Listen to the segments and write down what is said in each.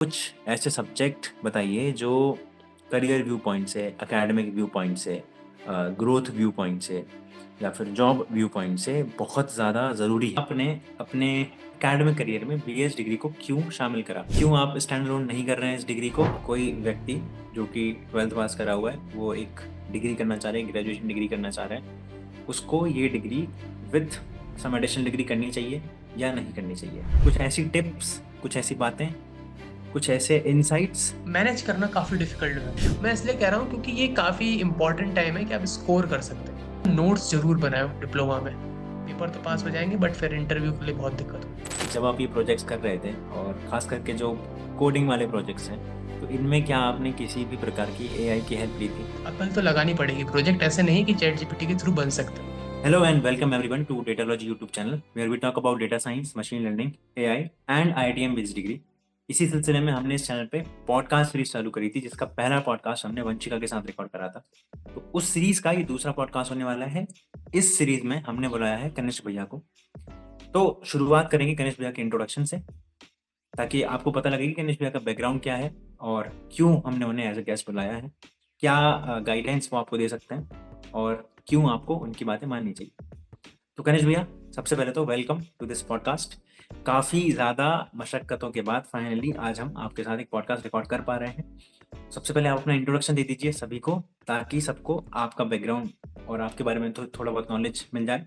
कुछ ऐसे सब्जेक्ट बताइए जो करियर व्यू पॉइंट से, एकेडमिक व्यू पॉइंट से, ग्रोथ व्यू पॉइंट से या फिर जॉब व्यू पॉइंट से बहुत ज़्यादा ज़रूरी है। आपने अपने एकेडमिक करियर में बीएस डिग्री को क्यों शामिल करा? क्यों आप स्टैंड अलोन नहीं कर रहे हैं इस डिग्री को? कोई व्यक्ति जो कि 12th पास करा हुआ है, वो एक डिग्री करना चाह रहे हैं, ग्रेजुएशन डिग्री करना चाह रहे हैं, उसको ये degree with some additional degree करनी चाहिए या नहीं करनी चाहिए? कुछ ऐसी टिप्स, कुछ ऐसी बातें, कुछ ऐसे इनसाइट्स। मैनेज करना काफ़ी डिफिकल्ट है। मैं इसलिए कह रहा हूँ क्योंकि ये काफ़ी इंपॉर्टेंट टाइम है कि आप स्कोर कर सकते हैं। नोट्स जरूर बनाए डिप्लोमा में। पेपर तो पास हो जाएंगे बट फिर इंटरव्यू के लिए बहुत दिक्कत होगी। जब आप ये प्रोजेक्ट्स कर रहे थे और खास करके जो कोडिंग वाले प्रोजेक्ट्स हैं, तो इनमें क्या आपने किसी भी प्रकार की एआई की हेल्प ली थी? अकल तो लगानी पड़ेगी। प्रोजेक्ट ऐसे नहीं कि चैट जीपीटी के थ्रू बन सकते हैं। Hello and welcome everyone to Datalogy YouTube channel where we talk about data science, machine learning, AI and IITM based degree. इसी सिलसिले में हमने इस चैनल पे पॉडकास्ट सीरीज चालू करी थी, जिसका पहला पॉडकास्ट हमने वंशिका के साथ रिकॉर्ड करा था। तो उस सीरीज का ये दूसरा पॉडकास्ट होने वाला है। इस सीरीज में हमने बुलाया है कनिष्क भैया को। तो शुरुआत करेंगे कनिष्क भैया के इंट्रोडक्शन से, ताकि आपको पता लगे कि कनिष्क भैया का बैकग्राउंड क्या है और क्यों हमने उन्हें एज अ गेस्ट बुलाया है, क्या गाइडेंस वो आपको दे सकते हैं और क्यों आपको उनकी बातें माननी चाहिए। तो कनिष्क भैया, सबसे पहले तो वेलकम टू दिस पॉडकास्ट। काफ़ी ज़्यादा मशक्क़तों के बाद फाइनली आज हम आपके साथ एक पॉडकास्ट रिकॉर्ड कर पा रहे हैं। सबसे पहले आप अपना इंट्रोडक्शन दे दीजिए सभी को, ताकि सबको आपका बैकग्राउंड और आपके बारे में थोड़ा बहुत नॉलेज मिल जाए,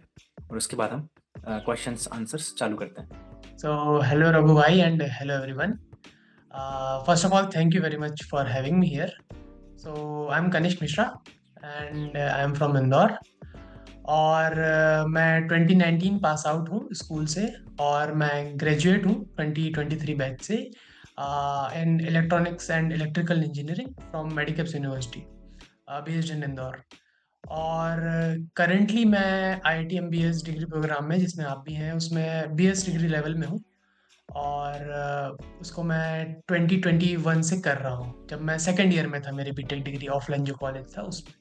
और उसके बाद हम क्वेश्चंस आंसर्स चालू करते हैं। सो हेलो रघु भाई and hello everyone. First of all thank you very much for having me here. So I am Kanishk Mishra and I am from Indore. और मैं 2019 पास आउट हूँ स्कूल से। और मैं ग्रेजुएट हूँ 2023 बैच से in electronics and electrical engineering from medicals university based in Indore. और currently मैं आईआईटी एमबीएस डिग्री प्रोग्राम में, जिसमें आप भी हैं, उसमें बीएस डिग्री लेवल में हूँ। और उसको मैं 2021 से कर रहा हूँ, जब मैं सेकेंड ईयर में था मेरी बीटेक डिग्री ऑफलाइन जो कॉलेज था उसमें।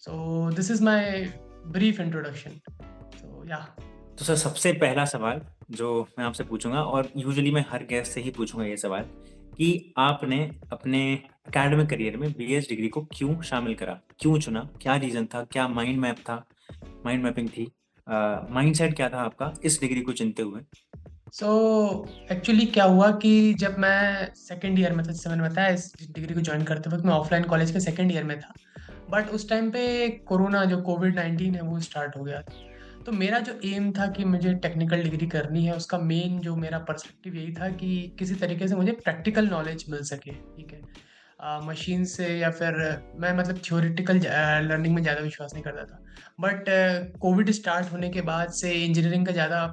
So this is my brief introduction. So yeah. तो सर, सबसे पहला सवाल जो मैं आपसे पूछूंगा, और यूजुअली मैं हर गेस्ट से ही पूछूंगा ये सवाल, कि आपने अपने एकेडमिक करियर में बीएस डिग्री को क्यों शामिल करा, क्यों चुना, क्या रीज़न था, क्या माइंड मैप था, माइंड मैपिंग थी, माइंडसेट क्या था आपका इस डिग्री को चुनते हुए? सो एक्चुअली क्या हुआ कि जब मैं सेकेंड ईयर में था, जैसे मैंने बताया, इस डिग्री को ज्वाइन करते वक्त मैं ऑफलाइन कॉलेज के सेकेंड ईयर में था। बट उस टाइम पे कोरोना, जो कोविड 19 है, वो स्टार्ट हो गया था। तो मेरा जो एम था कि मुझे टेक्निकल डिग्री करनी है, उसका मेन जो मेरा पर्सपेक्टिव यही था कि किसी तरीके से मुझे प्रैक्टिकल नॉलेज मिल सके। ठीक है। मशीन से या फिर मैं मतलब थ्योरेटिकल लर्निंग में ज़्यादा विश्वास नहीं करता था। बट कोविड स्टार्ट होने के बाद से इंजीनियरिंग का ज़्यादा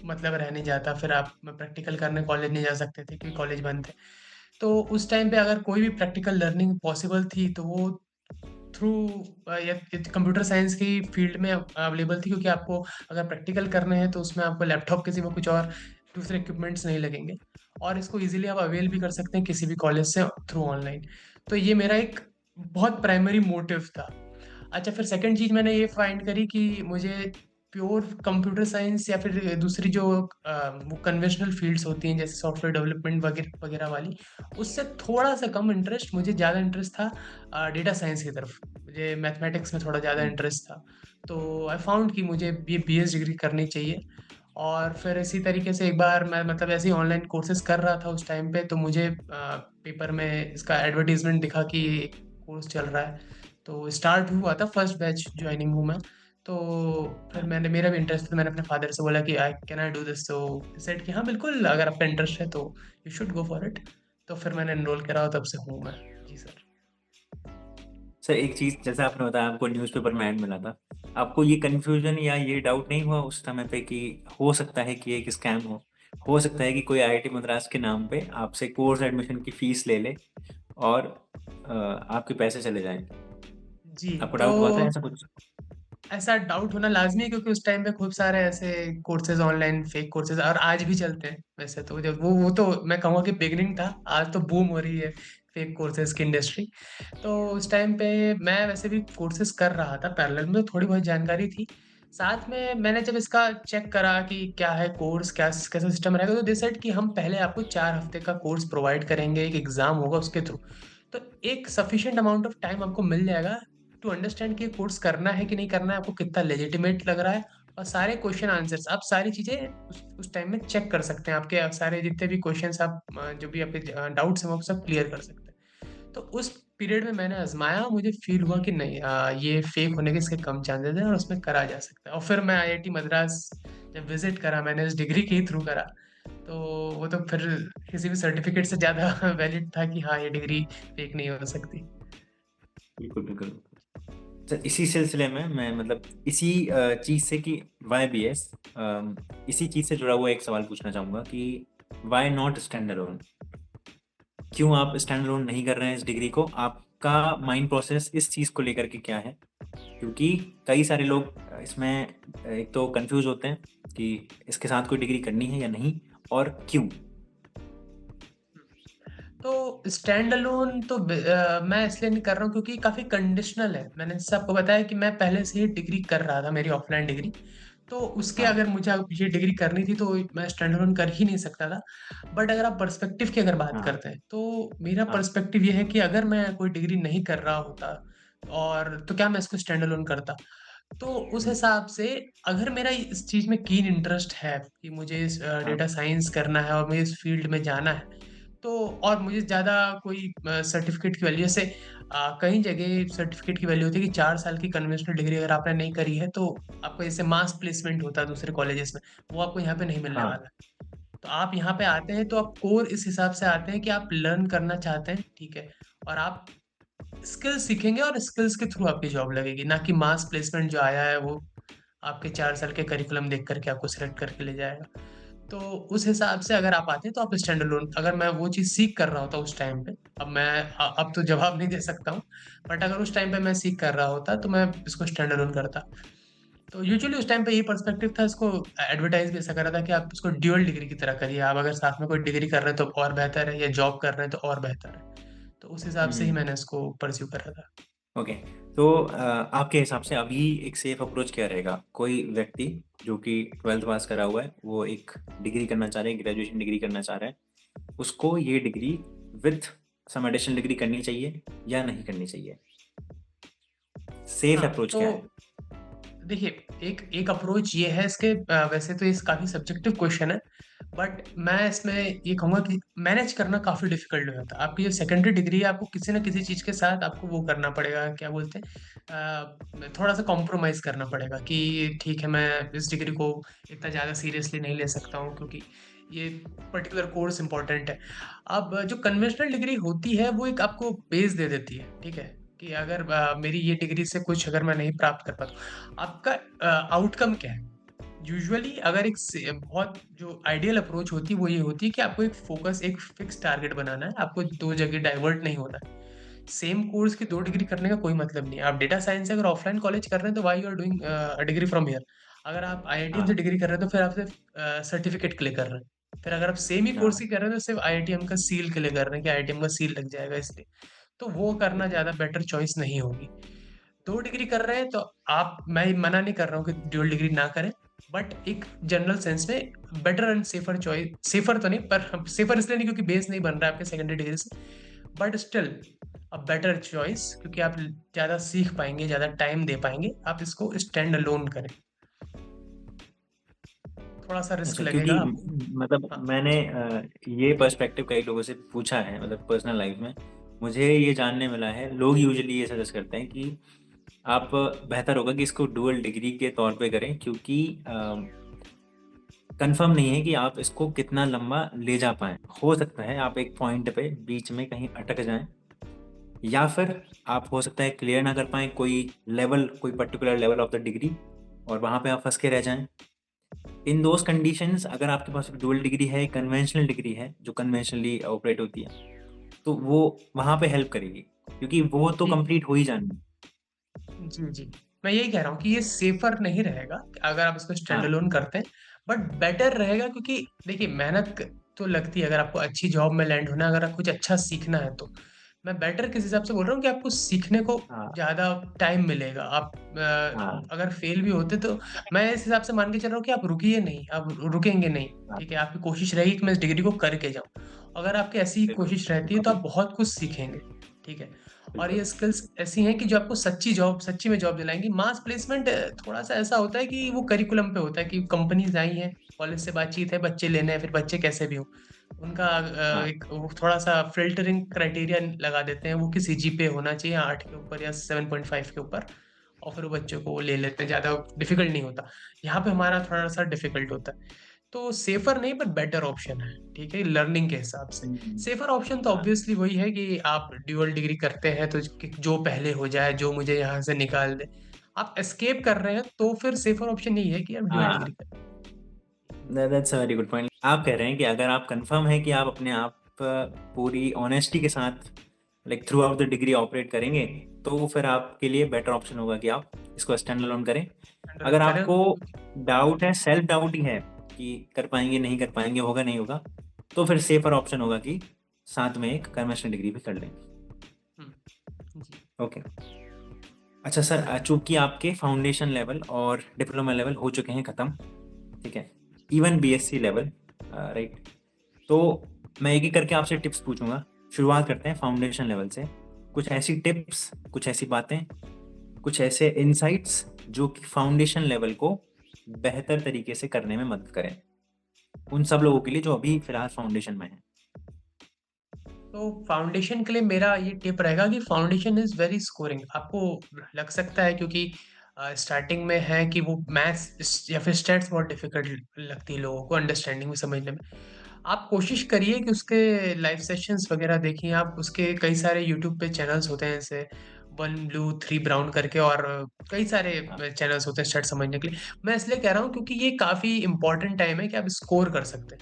मतलब रह नहीं जाता, फिर आप प्रैक्टिकल करने कॉलेज नहीं जा सकते थे क्योंकि कॉलेज बंद थे। तो उस टाइम पे अगर कोई भी प्रैक्टिकल लर्निंग पॉसिबल थी तो वो थ्रू या कंप्यूटर साइंस की फील्ड में अवेलेबल थी, क्योंकि आपको अगर प्रैक्टिकल करने हैं तो उसमें आपको लैपटॉप के सिवा कुछ और दूसरे इक्विपमेंट्स नहीं लगेंगे। और इसको इजीली आप अवेल भी कर सकते हैं किसी भी कॉलेज से थ्रू ऑनलाइन। तो ये मेरा एक बहुत प्राइमरी मोटिव था। अच्छा, फिर सेकंड चीज़ मैंने ये फाइंड करी कि मुझे प्योर कंप्यूटर साइंस या फिर दूसरी जो वो कन्वेंशनल फील्ड्स होती हैं, जैसे सॉफ्टवेयर डेवलपमेंट वगैरह वगैरह वाली, उससे थोड़ा सा कम इंटरेस्ट, मुझे ज़्यादा इंटरेस्ट था डेटा साइंस की तरफ। मुझे मैथमेटिक्स में थोड़ा ज़्यादा हम्म। इंटरेस्ट था। तो आई फाउंड कि मुझे ये बीएस डिग्री करनी चाहिए। और फिर इसी तरीके से एक बार मैं मतलब ऐसे ही ऑनलाइन कोर्सेज कर रहा था उस टाइम पे, तो मुझे पेपर में इसका एडवर्टीजमेंट दिखा कि कोर्स चल रहा है। तो स्टार्ट हुआ था, फर्स्ट बैच ज्वाइनिंग हूँ मैं। तो फिर हाँ। मैंने, मेरा भी इंटरेस्ट था, मैंने अपने फादर से बोला कि आई डू दिस। तो सेड कि हाँ बिल्कुल, अगर आपका इंटरेस्ट है तो you should go for it. तो फिर मैंने एनरोल करा और तब से हूँ मैं। जी सर। सर, एक चीज़, जैसे आपने बताया आपको न्यूज़पेपर में ऐड मिला था, आपको ये कन्फ्यूजन या ये डाउट नहीं हुआ उस समय पे कि हो सकता है कि ये एक स्कैम हो सकता है कि कोई आईआईटी मद्रास के नाम पे आपसे कोर्स एडमिशन की फीस ले ले और आपके पैसे चले जाएं? जी। आपको तो डाउट हुआ था ऐसा कुछ? ऐसा डाउट होना लाजमी है, क्योंकि उस टाइम पे खूब सारे ऐसे कोर्सेज, ऑनलाइन फेक कोर्सेज, और आज भी चलते हैं वैसे तो। जब वो तो मैं कहूँगा कि बिगनिंग था, आज तो बूम हो रही है फेक कोर्सेज की इंडस्ट्री। तो उस टाइम पे मैं वैसे भी कोर्सेज कर रहा था पैरेलल में, थोड़ी बहुत जानकारी थी। साथ में मैंने जब इसका चेक करा कि क्या है कोर्स, क्या कैसा सिस्टम रहेगा, तो दे सेड कि हम पहले आपको 4 हफ्ते का कोर्स प्रोवाइड करेंगे, एक एग्जाम होगा उसके थ्रू। तो एक सफिशिएंट अमाउंट ऑफ टाइम आपको मिल जाएगा टू अंडरस्टैंड कि ये कोर्स करना है कि नहीं करना है, आपको कितना लेजिटिमेट लग रहा है। और सारे क्वेश्चन आंसर्स आप सारी चीज़ें उस टाइम में चेक कर सकते हैं। आपके सारे जितने भी क्वेश्चन आप जो भी आपके डाउट्स हैं वो सब क्लियर कर सकते हैं। तो उस पीरियड में मैंने आजमाया, मुझे फील हुआ कि नहीं, ये फेक होने के इसके कम चांसेस हैं और उसमें करा जा सकता है। और फिर मैं आईआईटी मद्रास जब विजिट करा, मैंने इस डिग्री के ही थ्रू करा, तो वो तो फिर किसी भी सर्टिफिकेट से ज़्यादा वैलिड था कि हाँ, ये डिग्री फेक नहीं हो सकती। बिल्कुल बिल्कुल। सर इसी सिलसिले में मैं मतलब इसी चीज़ से कि वाई बी एस, इसी चीज़ से जुड़ा हुआ एक सवाल पूछना चाहूँगा कि वाई नॉट स्टैंड अलोन? क्यों आप स्टैंड अलोन नहीं कर रहे हैं इस डिग्री को? आपका माइंड प्रोसेस इस चीज़ को लेकर के क्या है? क्योंकि कई सारे लोग इसमें एक तो कंफ्यूज होते हैं कि इसके साथ कोई डिग्री करनी है या नहीं, और क्यों। तो स्टैंड अलोन तो मैं इसलिए नहीं कर रहा हूँ क्योंकि काफ़ी कंडीशनल है। मैंने जैसे आपको बताया कि मैं पहले से ही डिग्री कर रहा था, मेरी ऑफलाइन डिग्री। तो उसके हाँ। अगर मुझे अब ये डिग्री करनी थी तो मैं स्टैंड अलोन कर ही नहीं सकता था। बट अगर आप पर्सपेक्टिव की अगर बात हाँ। करते हैं तो मेरा हाँ। पर्सपेक्टिव ये है कि अगर मैं कोई डिग्री नहीं कर रहा होता और तो क्या मैं इसको स्टैंड अलोन करता। तो उस हम्म, हिसाब से अगर मेरा इस चीज़ में कीन इंटरेस्ट है कि मुझे इस हाँ। डेटा साइंस करना है और मुझे इस फील्ड में जाना है, तो और मुझे ज़्यादा कोई सर्टिफिकेट की वैल्यू से कई जगह सर्टिफिकेट की वैल्यू होती है कि 4 साल की कन्वेंशनल डिग्री अगर आपने नहीं करी है तो आपको जैसे मास प्लेसमेंट होता है दूसरे कॉलेजेस में, वो आपको यहाँ पे नहीं मिलने हाँ। वाला है। तो आप यहाँ पे आते हैं तो आप कोर इस हिसाब से आते हैं कि आप लर्न करना चाहते हैं, ठीक है, और आप स्किल्स सीखेंगे और स्किल्स के थ्रू आपकी जॉब लगेगी, ना कि मास प्लेसमेंट जो आया है वो आपके 4 साल के करिकुलम देख करके आपको सिलेक्ट करके ले जाएगा। तो उस हिसाब से अगर आप आते हैं तो आप स्टैंड अलोन, अगर मैं वो चीज़ सीख कर रहा होता उस टाइम पे, अब मैं अब तो जवाब नहीं दे सकता हूँ, बट अगर उस टाइम पे मैं सीख कर रहा होता तो मैं इसको स्टैंड अलोन करता। तो यूजुअली उस टाइम पे ये पर्सपेक्टिव था, इसको एडवर्टाइज भी ऐसा कर रहा था कि आप इसको ड्यूअल डिग्री की तरह करिए, आप अगर साथ में कोई डिग्री कर रहे हैं तो और बेहतर है, या जॉब कर रहे हैं तो और बेहतर है। तो उस हिसाब से ही हम्म। मैंने इसको परस्यू करा था। ओके। तो आपके हिसाब से अभी एक सेफ अप्रोच क्या रहेगा? कोई व्यक्ति जो कि 12th पास करा हुआ है, वो एक डिग्री करना चाह रहे हैं, ग्रेजुएशन डिग्री करना चाह रहा है, उसको ये degree with some additional degree करनी चाहिए या नहीं करनी चाहिए? सेफ हाँ, अप्रोच क्या है? तो देखिए, एक एक अप्रोच ये है इसके, वैसे तो ये काफ़ी सब्जेक्टिव क्वेश्चन है, बट मैं इसमें ये कहूँगा कि मैनेज करना काफ़ी डिफ़िकल्ट हो जाता है। आपकी जो सेकेंडरी डिग्री है, आपको किसी न किसी चीज़ के साथ आपको वो करना पड़ेगा, क्या बोलते हैं, थोड़ा-सा कॉम्प्रोमाइज़ करना पड़ेगा कि ठीक है, मैं इस डिग्री को इतना ज़्यादा सीरियसली नहीं ले सकता हूँ क्योंकि ये पर्टिकुलर कोर्स इम्पोर्टेंट है। अब जो कन्वेंशनल डिग्री होती है, वो एक आपको बेस दे देती है, ठीक है? कि अगर मेरी ये डिग्री से कुछ अगर मैं नहीं प्राप्त कर पाता, आपका आउटकम क्या है? यूजुअली अगर एक से बहुत जो आइडियल अप्रोच होती है वो ये होती है कि आपको एक फोकस, एक फिक्स टारगेट बनाना है, आपको 2 जगह डाइवर्ट नहीं होना है। सेम कोर्स की 2 डिग्री करने का कोई मतलब नहीं है। आप डेटा साइंस से अगर ऑफलाइन कॉलेज कर रहे हैं तो why you are doing a degree from here? अगर आप आईआईटीएम से हाँ। डिग्री कर रहे हैं तो फिर आप सिर्फ सर्टिफिकेट के लिए कर रहे हैं। फिर अगर आप सेम ही कोर्स हाँ। की कर रहे हैं तो सिर्फ आईआईटीएम का सील के लिए कर रहे हैं कि आईआईटीएम का सील लग जाएगा इसलिए। तो वो करना ज़्यादा बेटर चॉइस नहीं होगी। 2 डिग्री कर रहे हैं तो आप, मैं मना नहीं कर रहा हूँ कि ड्यूअल डिग्री ना करें, बट एक जनरल सेंस में better and safer choice, safer तो नहीं पर सेफर इसलिए नहीं क्योंकि बेस नहीं बन रहा है आपके सेकेंडरी डिग्री से, but still a better choice, क्योंकि आप ज़्यादा सीख पाएँगे, ज़्यादा टाइम दे पाएँगे, आप इसको स्टैंड अलोन करें। थोड़ा-सा रिस्क अच्छा, क्योंकि लगेगा आपको। मतलब हाँ, मैंने ये पर्सपेक्टिव कई लोगों से पूछा है, मतलब पर्सनल लाइफ में मुझे ये जानने मिला है, लोग यूजुअली ये सजेस्ट करते हैं कि आप बेहतर होगा कि इसको डुअल डिग्री के तौर पे करें, क्योंकि कंफर्म नहीं है कि आप इसको कितना लंबा ले जा पाएँ। हो सकता है आप एक पॉइंट पे बीच में कहीं अटक जाएँ, या फिर आप हो सकता है क्लियर ना कर पाएँ कोई लेवल, कोई particular level of the degree, और वहाँ पे आप फँस के रह जाएँ। इन दोज़ कंडीशंस अगर आपके पास एक डुअल डिग्री है, कन्वेंशनल डिग्री है, जो कन्वेंशनली ऑपरेट होती है, तो वो वहाँ पे हेल्प करेगी, क्योंकि वो तो जी। कंप्लीट हो ही जानी है। जी, जी। मैं यही कह रहा हूँ कि ये सेफ़र नहीं रहेगा अगर आप इसको स्टैंड हाँ। अलोन करते हैं, बट बेटर रहेगा क्योंकि देखिए मेहनत तो लगती है अगर आपको अच्छी जॉब में लैंड होना है, अगर आप कुछ अच्छा सीखना है तो। मैं बेटर किस हिसाब से बोल रहा हूँ कि आपको सीखने को हाँ, ज़्यादा टाइम मिलेगा। आप हाँ, अगर फेल भी होते तो मैं इस हिसाब से मान के चल रहा हूँ कि आप रुकिए नहीं, आप रुकेंगे नहीं, हाँ, ठीक है? आपकी कोशिश रहेगी कि मैं इस डिग्री को करके जाऊँ। अगर आपकी ऐसी बिल्कुल, कोशिश रहती है तो आप बिल्कुल, बहुत कुछ सीखेंगे, ठीक है? और बिल्कुल। ये स्किल्स ऐसी हैं कि जो आपको सच्ची में जॉब दिलाएँगी। मास प्लेसमेंट थोड़ा-सा ऐसा होता है कि वो करिकुलम पे होता है कि कंपनीज़ आई हैं, कॉलेज से बातचीत है, बच्चे लेने हैं, फिर बच्चे कैसे भी हों। उनका हाँ, एक वो थोड़ा-सा फ़िल्टरिंग क्राइटेरिया लगा देते हैं वो कि सीजीपीए होना चाहिए 8 के ऊपर या 7.5 के ऊपर और फिर वो बच्चों को वो ले लेते हैं, ज़्यादा डिफ़िकल्ट नहीं होता। यहाँ पे हमारा थोड़ा-सा डिफ़िकल्ट होता है। तो सेफ़र नहीं पर बेटर ऑप्शन है, ठीक है? लर्निंग के हिसाब से। हुँ, सेफ़र ऑप्शन तो हाँ, ऑब्वियसली वही है कि आप ड्यूअल डिग्री करते हैं तो कि जो पहले हो जाए, जो मुझे यहाँ से निकाल दे। आप एस्केप कर रहे हैं तो फिर सेफ़र ऑप्शन यही है कि आप ड्यूअल हाँ, डिग्री करें। That's a very good point. आप कह रहे हैं कि अगर आप कन्फर्म हैं कि आप अपने आप पूरी ऑनेस्टी के साथ like through out the degree operate करेंगे, तो फिर आपके लिए बेटर ऑप्शन होगा कि आप इसको स्टैंड अलोन करें। हैंडल अगर करें आपको क्योंकि डाउट है, सेल्फ डाउट ही है कि कर पाएँगे, नहीं कर पाएँगे, होगा, नहीं होगा, तो फिर सेफ़र ऑप्शन होगा कि साथ में एक कन्वेंशनल डिग्री भी कर लें। हुँ, जी। ओके। अच्छा सर, चूँकि आपके फाउंडेशन लेवल और डिप्लोमा लेवल हो चुके हैं खत्म, ठीक है? Even BSc level, right? तो मैं एक-एक करके आपसे टिप्स पूछूँगा। शुरुआत करते हैं फाउंडेशन लेवल से। कुछ ऐसी टिप्स, कुछ ऐसी बातें, कुछ ऐसे इनसाइट्स जो कि फाउंडेशन लेवल को बेहतर तरीके से करने में मदद करें। उन सब लोगों के लिए जो अभी फ़िलहाल फाउंडेशन में हैं। तो फाउंडेशन के लिए मेरा ये टिप रहेगा कि फाउंडेशन इज़ वेरी स्कोरिंग। आपको लग सकता है क्योंकि स्टार्टिंग में है कि वो मैथ्स या फिर स्टैट्स बहुत डिफ़िकल्ट लगती है लोगों को अंडरस्टैंडिंग में, समझने में। आप कोशिश करिए कि उसके लाइव सेशंस वगैरह देखिए आप, उसके कई सारे यूट्यूब पे चैनल्स होते हैं जैसे वन ब्लू, थ्री ब्राउन करके और कई सारे हाँ, चैनल्स होते हैं स्टैट्स समझने के लिए। मैं इसलिए कह रहा हूँ क्योंकि ये काफ़ी इम्पोर्टेंट टाइम है कि आप स्कोर कर सकते हैं।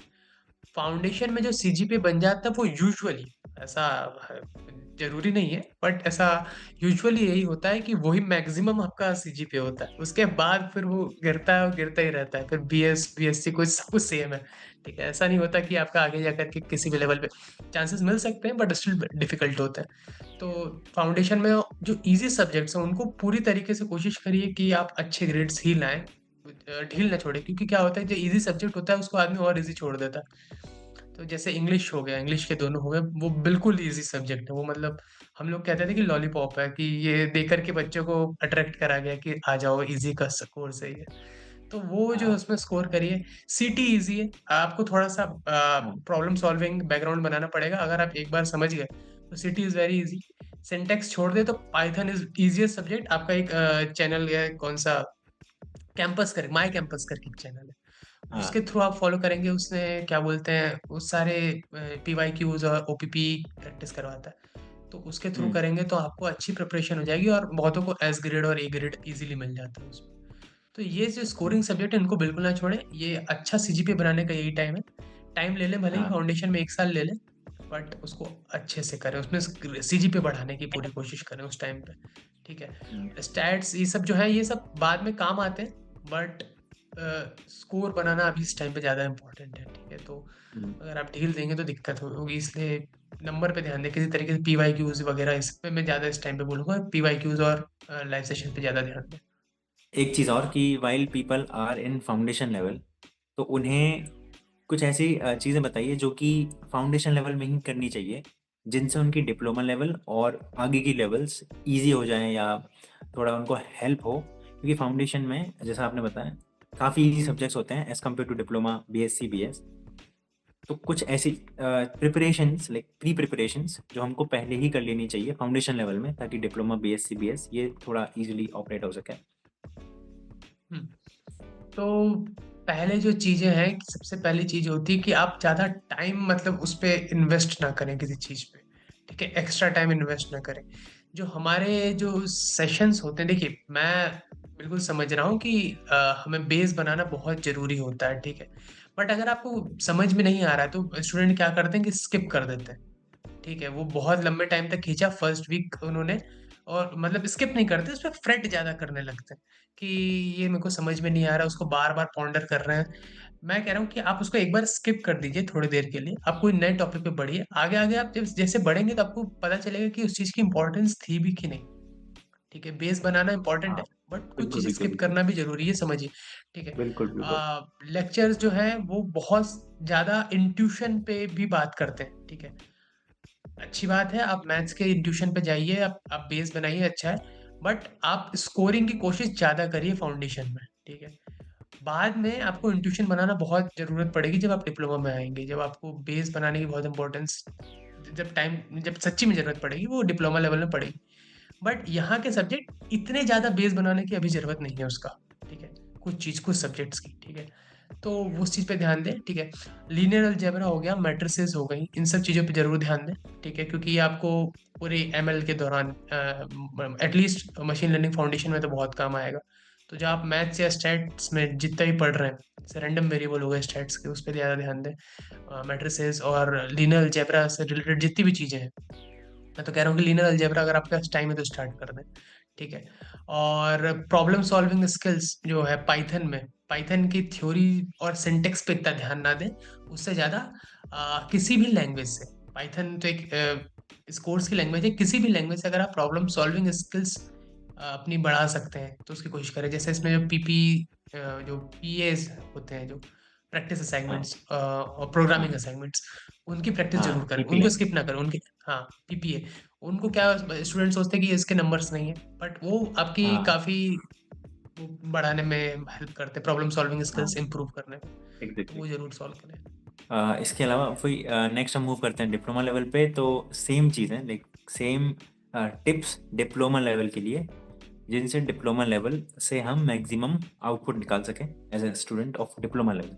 फाउंडेशन में जो सीजीपीए बन जाता है वो यूजुअली ऐसा है, ज़रूरी नहीं है बट ऐसा यूजुअली यही होता है कि वही मैक्सिमम आपका सीजीपीए होता है। उसके बाद फिर वो गिरता है और गिरता ही रहता है। फिर बीएससी कुछ सब कुछ सेम है, ठीक है? ऐसा नहीं होता कि आपका आगे जाकर के किसी भी लेवल पे चांसेस मिल सकते हैं बट स्टिल डिफिकल्ट होता है। तो फाउंडेशन में जो ईज़ी सब्जेक्ट्स हैं उनको पूरी तरीके से कोशिश करिए कि आप अच्छे ग्रेड्स ही लाएँ। ढील ना छोड़ें क्योंकि क्या होता है जो ईज़ी सब्जेक्ट होता है उसको आदमी और ईज़ी छोड़ देता है। तो जैसे इंग्लिश हो गया, इंग्लिश के दोनों हो गए, वो बिल्कुल ईज़ी सब्जेक्ट है। वो मतलब हम लोग कहते थे कि लॉलीपॉप है कि ये देख कर के बच्चों को अट्रैक्ट करा गया कि आ जाओ ईज़ी का कोर्स है ये। तो वो जो हाँ, उसमें स्कोर करिए, सीटी ईज़ी है। आपको थोड़ा-सा हाँ, प्रॉब्लम सॉल्विंग बैकग्राउंड बनाना पड़ेगा। अगर आप एक बार समझ गए, तो सीटी इज़ वेरी ईज़ी। सिंटैक्स छोड़ दें तो पाइथन इज़ ईज़ीएस्ट सब्जेक्ट। आपका एक चैनल है कौन-सा कैंपस कर माय कैंपस करके एक चैनल है। हाँ, उसके थ्रू आप फॉलो करेंगे, उसने क्या बोलते हैं, वो सारे पीवाईक्यूज़ और ओपीपी प्रैक्टिस करवाता है। तो उसके थ्रू हुँ, करेंगे तो आपको अच्छी प्रिपरेशन हो जाएगी और बहुतों को एस ग्रेड और ए ग्रेड ईज़िली मिल जाता है उसमें। तो ये जो हुँ, स्कोरिंग सब्जेक्ट है इनको बिल्कुल ना छोड़ें, ये अच्छा सीजीपीए बनाने का यही टाइम है। टाइम ले लें, भले ही हाँ, फाउंडेशन में 1 साल ले लें, बट उसको अच्छे से करें, उसमें सीजीपीए बढ़ाने की पूरी कोशिश करें उस टाइम पे, ठीक है? हुँ, स्टैट्स ये सब जो है, ये सब बाद में काम आते हैं, बट स्कोर बनाना अभी इस टाइम पे ज़्यादा इम्पोर्टेंट है, ठीक है? तो हुँ। अगर आप ढील देंगे तो दिक्कत होगी, इसलिए नंबर पे ध्यान दें, किसी तरीके से पीवाईक्यूज़ वगैरह इस पे मैं ज़्यादा इस टाइम पे बोलूँगा, पीवाईक्यूज़ और लाइव सेशन पे ज़्यादा ध्यान दें। एक चीज़ और कि while people are in foundation level, तो उन्हें कुछ ऐसी चीज़ें बताइए जो कि फाउंडेशन लेवल में ही करनी चाहिए, जिनसे उनकी डिप्लोमा लेवल और आगे की लेवल्स ईज़ी हो जाएँ या थोड़ा उनको हेल्प हो। क्योंकि फाउंडेशन में जैसा आपने बताया, काफ़ी ईज़ी सब्जेक्ट्स होते हैं as compare to diploma, BSc, BS. तो कुछ ऐसी प्रिपरेशंस लाइक प्री प्रिपरेशंस जो हमको पहले ही कर लेनी चाहिए फाउंडेशन लेवल में, ताकि डिप्लोमा, बीएससी, बीएस ये थोड़ा ईज़िली ऑपरेट हो सके। हुँ। तो पहले जो चीज़ें हैं, कि सबसे पहली चीज़ होती है कि आप ज़्यादा टाइम मतलब उस पे इन्वेस्ट ना करें किसी चीज़ पे, ठीक है? एक्स्ट्रा टाइम इन्वेस्ट ना करें। जो हमारे जो सेशंस होते हैं, देखिए मैं बिल्कुल समझ रहा हूँ कि हमें बेस बनाना बहुत ज़रूरी होता है, ठीक है? बट अगर आपको समझ में नहीं आ रहा है तो स्टूडेंट क्या करते हैं कि स्किप कर देते हैं। ठीक है, वो बहुत लंबे टाइम तक खींचा फर्स्ट वीक उन्होंने और मतलब स्किप नहीं करते, उसपे फ्रेट ज़्यादा करने लगते हैं कि ये मेरे को समझ में नहीं आ रहा है, उसको बार-बार पॉन्डर कर रहे हैं। मैं कह रहा हूँ कि आप उसको एक बार स्किप कर दीजिए थोड़ी देर के लिए, आप कोई नए टॉपिक पे बढ़िए, आगे आगे आप जब जैसे बढ़ेंगे तो आपको पता चलेगा कि उस चीज़ की इंपॉर्टेंस थी भी कि नहीं। ठीक है, बेस बनाना इंपॉर्टेंट हाँ, है, बट कुछ बिल्कुल, चीज़ें बिल्कुल, स्किप बिल्कुल। करना भी ज़रूरी है, समझिए। ठीक है। बिल्कुल, बिल्कुल। लेक्चर्स जो हैं वो बहुत ज़्यादा इंट्यूशन पे भी बात करते हैं। ठीक है, अच्छी बात है, आप मैथ्स के ट्यूशन पे जाइए, आप बेस बनाइए, अच्छा है। बट आप स्कोरिंग की कोशिश ज़्यादा करिए फाउंडेशन में। ठीक है, बाद में आपको इंट्यूशन बनाना बहुत ज़रूरत पड़ेगी जब आप डिप्लोमा में आएंगे, जब आपको बेस बनाने की बहुत इंपॉर्टेंस, जब सच्ची में ज़रूरत पड़ेगी वो डिप्लोमा लेवल में पड़ेगी। बट यहाँ के सब्जेक्ट इतने ज़्यादा बेस बनाने की अभी ज़रूरत नहीं है उसका। ठीक है, कुछ सब्जेक्ट्स की। ठीक है, तो वो उस चीज़ पे ध्यान दें। ठीक है, लीनियर अलजेब्रा हो गया, मैट्रिसेस हो गई, इन सब चीज़ों पे ज़रूर ध्यान दें। ठीक है, क्योंकि ये आपको पूरे एमएल के दौरान एटलीस्ट मशीन लर्निंग फाउंडेशन में तो बहुत काम आएगा। तो जब आप मैथ्स या स्टैट्स में जितना भी पढ़ रहे हैं, जैसे रैंडम वेरिएबल हो गए स्टैट्स के, उस पर ज़्यादा ध्यान दें। मैट्रिसेस और लीनियर अलजेब्रा से रिलेटेड जितनी भी चीज़ें हैं, मैं तो कह रहा हूँ कि लीनियर अलजेब्रा अगर आपके पास टाइम है तो स्टार्ट कर दें। ठीक है, और प्रॉब्लम सॉल्विंग स्किल्स जो है पाइथन में, पाइथन की थ्योरी और सिंटेक्स पे इतना ध्यान ना दें, उससे ज़्यादा किसी भी लैंग्वेज से, पाइथन तो एक इस कोर्स की लैंग्वेज है, किसी भी लैंग्वेज से अगर आप प्रॉब्लम सॉल्विंग स्किल्स अपनी बढ़ा सकते हैं तो उसकी कोशिश करें। जैसे इसमें जो पीपी जो पीएस होते हैं, जो प्रैक्टिस हाँ, असाइनमेंट्स और प्रोग्रामिंग हाँ, असाइनमेंट्स, उनकी प्रैक्टिस हाँ, जरूर करें, उनको पीपीएम। स्किप ना करें उनके। हाँ, पीपीए। उनको क्या, स्टूडेंट सोचते हैं कि इसके नंबर्स नहीं है, बट वो आपकी हाँ, काफ़ी बढ़ाने में हेल्प करते हैं, प्रॉब्लम सॉल्विंग स्किल्स हाँ, इंप्रूव करने में। तो एग्ज़ैक्टली। वो ज़रूर सॉल्व करें। इसके अलावा कोई नेक्स्ट हम मूव करते हैं डिप्लोमा लेवल पे, तो सेम चीज़ है, like same tips diploma level के लिए, जिनसे डिप्लोमा लेवल से हम मैक्सिमम आउटपुट निकाल सकें as a student of diploma level.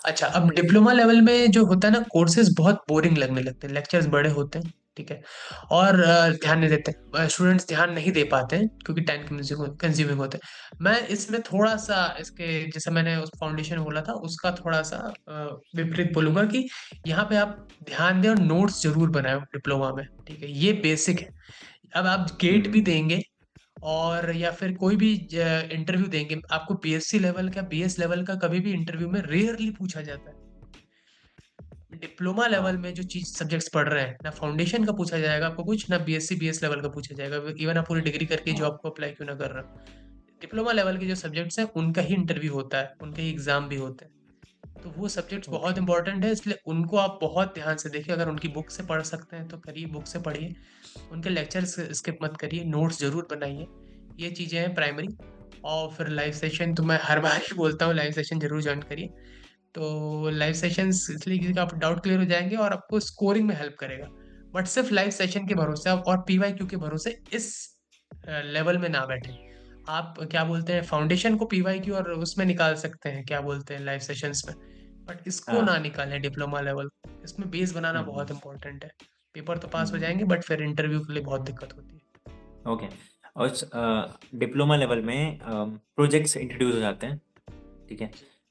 अच्छा, अब डिप्लोमा लेवल में जो होता है ना, कोर्सेज बहुत बोरिंग लगने लगते हैं, लेक्चर्स बड़े होते हैं। ठीक है, और ध्यान नहीं देते, स्टूडेंट्स ध्यान नहीं दे पाते हैं क्योंकि टाइम कंज्यूमिंग होते हैं। मैं इसमें थोड़ा सा इसके, जैसे मैंने उस फाउंडेशन बोला था उसका थोड़ा सा विपरीत बोलूंगा कि यहाँ पे आप ध्यान दें और नोट्स जरूर बनाएं डिप्लोमा में। ठीक है, ये बेसिक है। अब आप गेट भी हम्म। देंगे और या फिर कोई भी इंटरव्यू देंगे, आपको बीएससी लेवल का, बीएस लेवल का कभी भी इंटरव्यू में रेयरली पूछा जाता है। डिप्लोमा लेवल हाँ, में जो चीज सब्जेक्ट्स पढ़ रहे हैं ना, फाउंडेशन का पूछा जाएगा आपको कुछ, ना बीएससी बीएस लेवल का पूछा जाएगा, इवन आप पूरी डिग्री करके हाँ, जॉब को अप्लाई क्यों ना कर रहे हो। डिप्लोमा लेवल के जो सब्जेक्ट्स हैं उनका ही इंटरव्यू होता है, उनके ही एग्जाम भी होते हैं। तो वो सब्जेक्ट्स बहुत ओके। इंपॉर्टेंट है, इसलिए उनको आप बहुत ध्यान से देखिए। अगर उनकी बुक से पढ़ सकते हैं तो करिए, बुक से पढ़िए, उनके लेक्चर स्किप मत करिए, नोट्स जरूर बनाइए। ये चीज़ें हैं प्राइमरी। और फिर लाइव सेशन तो मैं हर बार ही बोलता हूँ, लाइव सेशन जरूर ज्वाइन करिए। तो लाइव सेशंस इसलिए क्योंकि आप डाउट क्लियर हो जाएंगे और आपको स्कोरिंग में हेल्प करेगा। बट सिर्फ लाइव सेशन के भरोसे आप और पीवाईक्यू के भरोसे इस लेवल में ना बैठे। आप क्या बोलते हैं, फाउंडेशन को पीवाईक्यू और उसमें निकाल सकते हैं, क्या बोलते हैं, लाइव सेशंस में। बट इसको ना हाँ। निकालें डिप्लोमा लेवल। इसमें बेस बनाना हम्म। बहुत इंपॉर्टेंट है। पेपर तो पास हो हम्म। जाएंगे बट फिर इंटरव्यू के लिए बहुत दिक्कत होती है। ओके। और डिप्लोमा लेवल में प्रोजेक्ट्स इंट्रोड्यूस हो जाते हैं। ठीक है,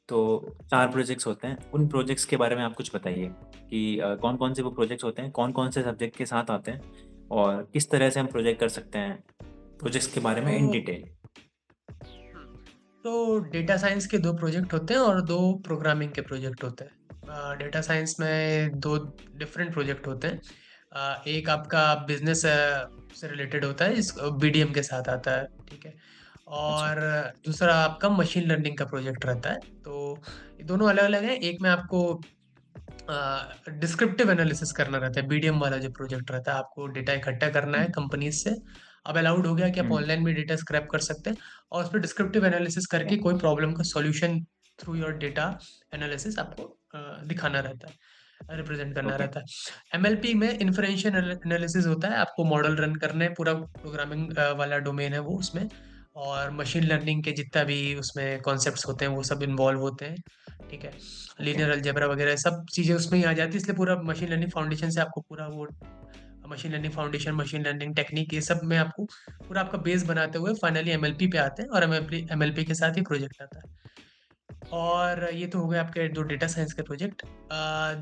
तो 4 प्रोजेक्ट्स होते हैं, उन प्रोजेक्ट्स के बारे में आप कुछ बताइए कि कौन कौन से वो प्रोजेक्ट्स होते हैं, कौन कौन से सब्जेक्ट के साथ आते हैं, और किस तरह से हम प्रोजेक्ट कर सकते हैं प्रोजेक्ट्स के बारे में इन तो डिटेल। तो डेटा साइंस के दो प्रोजेक्ट होते हैं और दो प्रोग्रामिंग के प्रोजेक्ट होते हैं। डेटा साइंस में दो डिफरेंट प्रोजेक्ट होते हैं। एक आपका बिजनेस से रिलेटेड होता है, इस बीडीएम के साथ आता है। ठीक है, अच्छा। और दूसरा आपका मशीन लर्निंग का प्रोजेक्ट रहता है। तो ये दोनों अलग अलग हैं। एक में आपको डिस्क्रिप्टिव एनालिसिस करना रहता है, बीडीएम वाला जो प्रोजेक्ट रहता है, आपको डेटा इकट्ठा करना है हम्म। कंपनीज से। अब अलाउड हो गया कि आप हम्म। ऑनलाइन भी डेटा स्क्रैप कर सकते हैं और उस पर डिस्क्रिप्टिव एनालिसिस करके कोई प्रॉब्लम का solution through your data analysis आपको दिखाना रहता है, रिप्रेजेंट करना ओके। रहता है। एमएलपी में इन्फरेंशियल एनालिसिस होता है, आपको मॉडल रन करना है, पूरा प्रोग्रामिंग वाला डोमेन है वो उसमें। और मशीन लर्निंग के जितना भी उसमें कॉन्सेप्ट्स होते हैं वो सब इन्वॉल्व होते हैं। ठीक है, ओके। लीनियर अलजेब्रा वगैरह सब चीज़ें उसमें ही आ जाती है, इसलिए पूरा मशीन लर्निंग फाउंडेशन से आपको पूरा वो machine learning foundation, machine learning technique, ये सब में आपको पूरा आपका बेस बनाते हुए फाइनली एमएलपी पे आते हैं, और एमएलपी के साथ ही प्रोजेक्ट आता है। और ये तो हो गए आपके दो डेटा साइंस के प्रोजेक्ट।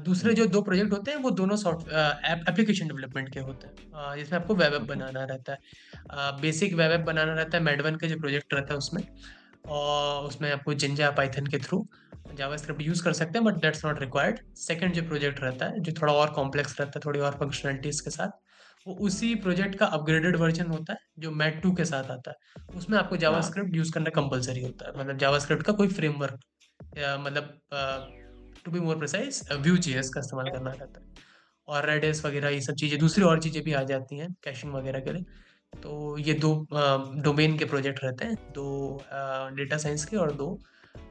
दूसरे हम्म। जो दो प्रोजेक्ट होते हैं वो दोनों सॉफ्ट एप्लीकेशन डेवलपमेंट के होते हैं, जिसमें आपको वेब ऐप ओके। बनाना रहता है। बेसिक वेब ऐप बनाना रहता है, मेडवन का जो प्रोजेक्ट रहता है उसमें। और उसमें आपको जिंजा पाइथन के थ्रू जावास्क्रिप्ट यूज़ कर सकते हैं, but that's not required. Second जो प्रोजेक्ट रहता है जो थोड़ा और कॉम्प्लेक्स रहता है, थोड़ी और फंक्शनलिटीज़ के साथ, वो उसी प्रोजेक्ट का अपग्रेडेड वर्जन होता है जो मैट 2 के साथ आता है। उसमें आपको हाँ। जावास्क्रिप्ट यूज़ करना कंपलसरी होता है, मतलब जावास्क्रिप्ट का कोई फ्रेमवर्क, या मतलब to be more precise Vue JS का इस्तेमाल करना रहता है। और रेडिस वगैरह ये सब चीज़ें, दूसरी और चीज़ें भी आ जाती हैं कैशिंग वगैरह के लिए। तो ये दो डोमेन के प्रोजेक्ट रहते हैं, दो डेटा साइंस के और दो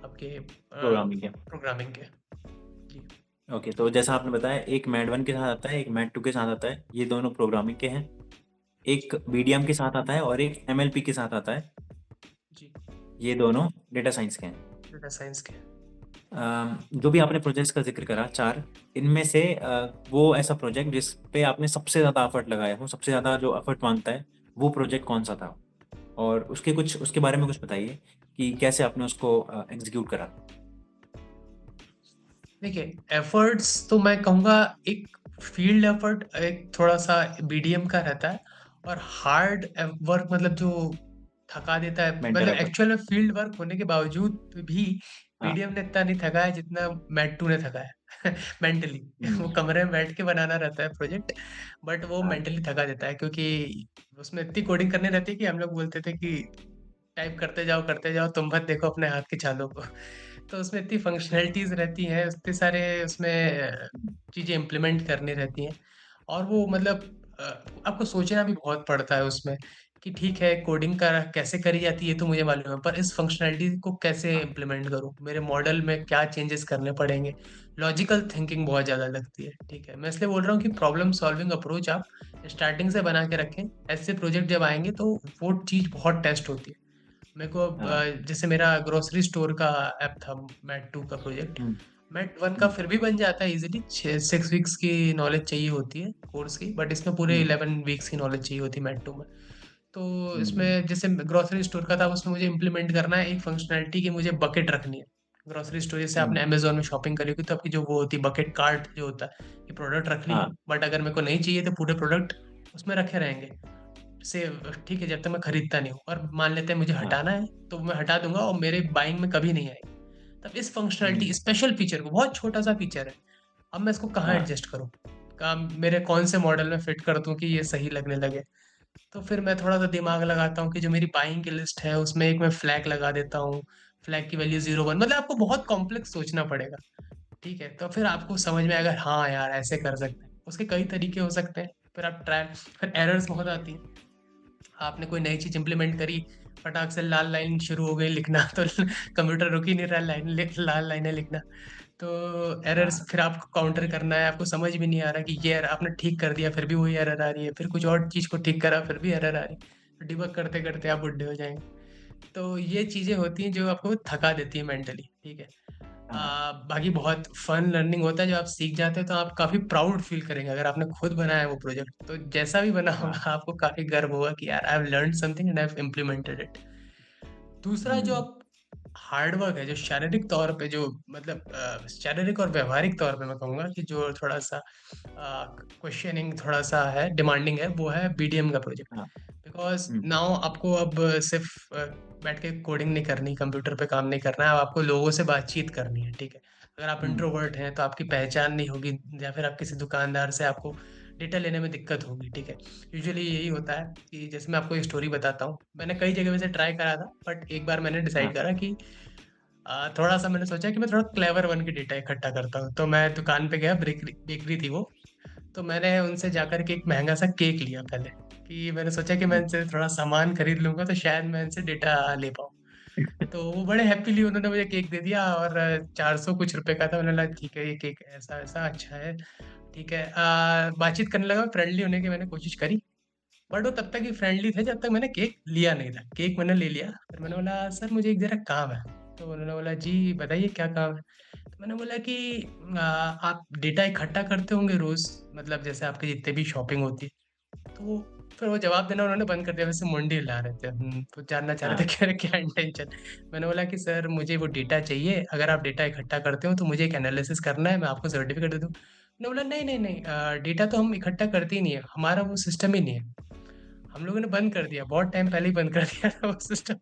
आपके प्रोग्रामिंग के। प्रोग्रामिंग के। जी। ओके, तो जैसा आपने बताया एक मैट 1 के साथ आता है, एक मैट 2 के साथ आता है, ये दोनों प्रोग्रामिंग के हैं। एक बीडीएम के साथ आता है और एक एमएलपी के साथ आता है, जी। ये दोनों डेटा साइंस के हैं। डेटा साइंस के। जो भी आपने प्रोजेक्ट्स का ज़िक्र करा 4, इनमें से वो ऐसा प्रोजेक्ट जिस पे आपने सबसे ज़्यादा एफर्ट लगाया हो, सबसे ज़्यादा जो एफर्ट माँगता है, वो प्रोजेक्ट कौन-सा था? और उसके बारे में कुछ बताइए कि कैसे आपने उसको एग्ज़ीक्यूट करा? देखिए, एफर्ट्स तो मैं कहूँगा एक फील्ड एफर्ट एक थोड़ा-सा बीडीएम का रहता है, और हार्ड वर्क मतलब जो थका देता है, मेंटल मतलब एफर्ट। एक्चुअल में फील्ड वर्क होने के बावजूद भी हाँ। बीडीएम ने इतना नहीं थकाया जितना मैट 2 ने थकाया मेंटली। हुँ। वो कमरे में बैठ के बनाना रहता है प्रोजेक्ट, बट वो हाँ। मेंटली थका देता है, क्योंकि उसमें इतनी कोडिंग करनी रहती है कि हम लोग बोलते थे कि टाइप करते जाओ, तुम मत देखो अपने हाथ की चालों को। तो उसमें इतनी फंक्शनैलिटीज़ रहती हैं, इतने सारे उसमें चीज़ें इम्प्लीमेंट करनी रहती हैं, और वो मतलब अ, आपको सोचना भी बहुत पड़ता है उसमें कि ठीक है, कोडिंग का कैसे करी जाती है ये तो मुझे मालूम है, पर इस फंक्शनैलिटी को कैसे हाँ। इम्प्लीमेंट करूँ? मेरे मॉडल में क्या चेंजेस करने पड़ेंगे? लॉजिकल थिंकिंग बहुत ज़्यादा लगती है, ठीक है? मैं इसलिए बोल रहा हूँ कि प्रॉब्लम सॉल्विंग अप्रोच आप स्टार्टिंग से बना के रखें। ऐसे प्रोजेक्ट जब आएँगे तो वो चीज़ बहुत टेस्ट होती है। मेरे को अब हाँ। जैसे मेरा ग्रोसरी स्टोर का ऐप था, मैट 2 का प्रोजेक्ट। हुँ। मैट 1 का हुँ। फिर भी बन जाता है इज़िली, 6 वीक्स की नॉलेज चाहिए होती है कोर्स की, बट इसमें पूरे हुँ। 11 वीक्स की नॉलेज चाहिए होती है मैट 2 में। तो हुँ। इसमें जैसे ग्रोसरी स्टोर का था, उसमें मुझे इम्प्लीमेंट करना है एक फंक्शनैलिटी कि मुझे बकेट रखनी है। ग्रोसरी स्टोर जैसे हुँ। आपने अमेज़न में शॉपिंग करी होगी तो आपकी जो वो होती है बकेट कार्ट जो होता है, कि प्रोडक्ट रख लिया, हाँ। बट अगर मेरे को नहीं चाहिए तो पूरे प्रोडक्ट उसमें रखे रहेंगे। से ठीक है, जब तक मैं खरीदता नहीं हूँ, और मान लेते हैं मुझे हाँ। हटाना है, तो मैं हटा दूँगा और मेरे बाइंग में कभी नहीं आएगी। तब इस फंक्शनैलिटी हुँ। स्पेशल फीचर को, बहुत छोटा-सा फीचर है, अब मैं इसको कहाँ हाँ। एडजस्ट करूँ? काम मेरे कौन से मॉडल में फिट कर दूँ कि ये सही लगने लगे? तो फिर मैं थोड़ा-सा दिमाग लगाता हूँ कि जो मेरी बाइंग की लिस्ट है, उसमें एक मैं फ्लैग लगा देता हूँ। फ्लैग की वैल्यू 0 1, मतलब आपको बहुत कॉम्प्लेक्स सोचना पड़ेगा, ठीक है? तो फिर आपको समझ में आएगा, हाँ यार, ऐसे कर सकते हैं। उसके कई तरीके हो सकते हैं, फिर आप ट्रायल, फिर एरर्स बहुत आती हैं। आपने कोई नई चीज़ इम्प्लीमेंट करी, फटाक से लाल लाइन शुरू हो गई लिखना, तो कंप्यूटर रुक ही नहीं रहा लाल लाइनें लिखना। तो एरर्स हाँ। फिर आपको काउंटर करना है, आपको समझ भी नहीं आ रहा कि ये एरर आपने ठीक कर दिया, फिर भी वही एरर आ रही है, फिर कुछ और चीज़ को ठीक करा, फिर भी एरर आ रही है। डिबग करते-करते आप बुड्ढे हो जाएँगे। तो ये चीज़ें होती हैं जो आपको थका देती है मेंटली, ठीक है? हाँ। बाकी बहुत फन लर्निंग होता है, जब आप सीख जाते हैं तो आप काफ़ी प्राउड फील करेंगे अगर आपने खुद बनाया है वो प्रोजेक्ट। तो जैसा भी बना हाँ। होगा आपको काफ़ी गर्व होगा कि यार I have learned something and I have implemented it. दूसरा जो हुँ। आप हार्ड वर्क है, जो शारीरिक तौर पे जो मतलब शारीरिक और व्यावहारिक तौर पे मैं कहूँगा कि जो थोड़ा-सा क्वेश्चनिंग थोड़ा-सा है, डिमांडिंग है, वो है बीडीएम का प्रोजेक्ट। हाँ। Because hmm. नाउ आपको अब सिर्फ़ बैठ के कोडिंग नहीं करनी, कंप्यूटर पे काम नहीं करना है, अब आपको लोगों से बातचीत करनी है, ठीक है? अगर आप हुँ। इंट्रोवर्ट हैं, तो आपकी पहचान नहीं होगी, या फिर आप किसी दुकानदार से आपको डेटा लेने में दिक्कत होगी, ठीक है? यूजुअली यही होता है कि जैसे मैं आपको एक स्टोरी बताता हूँ, मैंने कई जगह वैसे ट्राई करा था, बट एक बार मैंने हाँ। डिसाइड करा कि थोड़ा-सा मैंने सोचा कि मैं थोड़ा क्लेवर बन के डेटा इकट्ठा करता हूँ। तो मैं दुकान पे गया, बेकरी बेकरी थी वो, तो मैंने उनसे जाकर के एक महँगा-सा केक लिया पहले, कि मैंने सोचा कि मैं हुँ। इनसे थोड़ा सामान खरीद लूँगा तो शायद मैं इनसे डेटा ले पाऊँ। तो वो बड़े हैपीली उन्होंने मुझे केक दे दिया, और 400 कुछ रुपए का था। मैंने बोला ठीक है, ये केक ऐसा-ऐसा अच्छा है, ठीक है। बातचीत करने लगा, फ्रेंडली होने की मैंने कोशिश करी, बट वो तब तक ही फ्रेंडली थे जब तक मैंने केक लिया नहीं था। केक मैंने ले लिया, फिर मैंने बोला सर मुझे एक ज़रा काम है। तो उन्होंने बोला जी बताइए क्या काम है? तो मैंने बोला कि आप डेटा इकट्ठा करते होंगे रोज़, मतलब जैसे आपकी जितनी भी शॉपिंग होती है। तो फिर वो जवाब देना उन्होंने बंद कर दिया, वैसे मुंडी हिला रहे थे। तो जानना चाह रहे थे हाँ। कि अरे क्या इंटेंशन? मैंने बोला कि सर मुझे वो डेटा चाहिए, अगर आप डेटा इकट्ठा करते हो तो मुझे एक एनालिसिस करना है, मैं आपको सर्टिफ़िकेट दे दूँ। उन्होंने बोला नहीं, नहीं, नहीं, डेटा तो हम इकट्ठा करते ही नहीं है, हमारा वो सिस्टम ही नहीं है। हम लोगों ने बंद कर दिया, बहुत टाइम पहले ही बंद कर दिया था वो सिस्टम।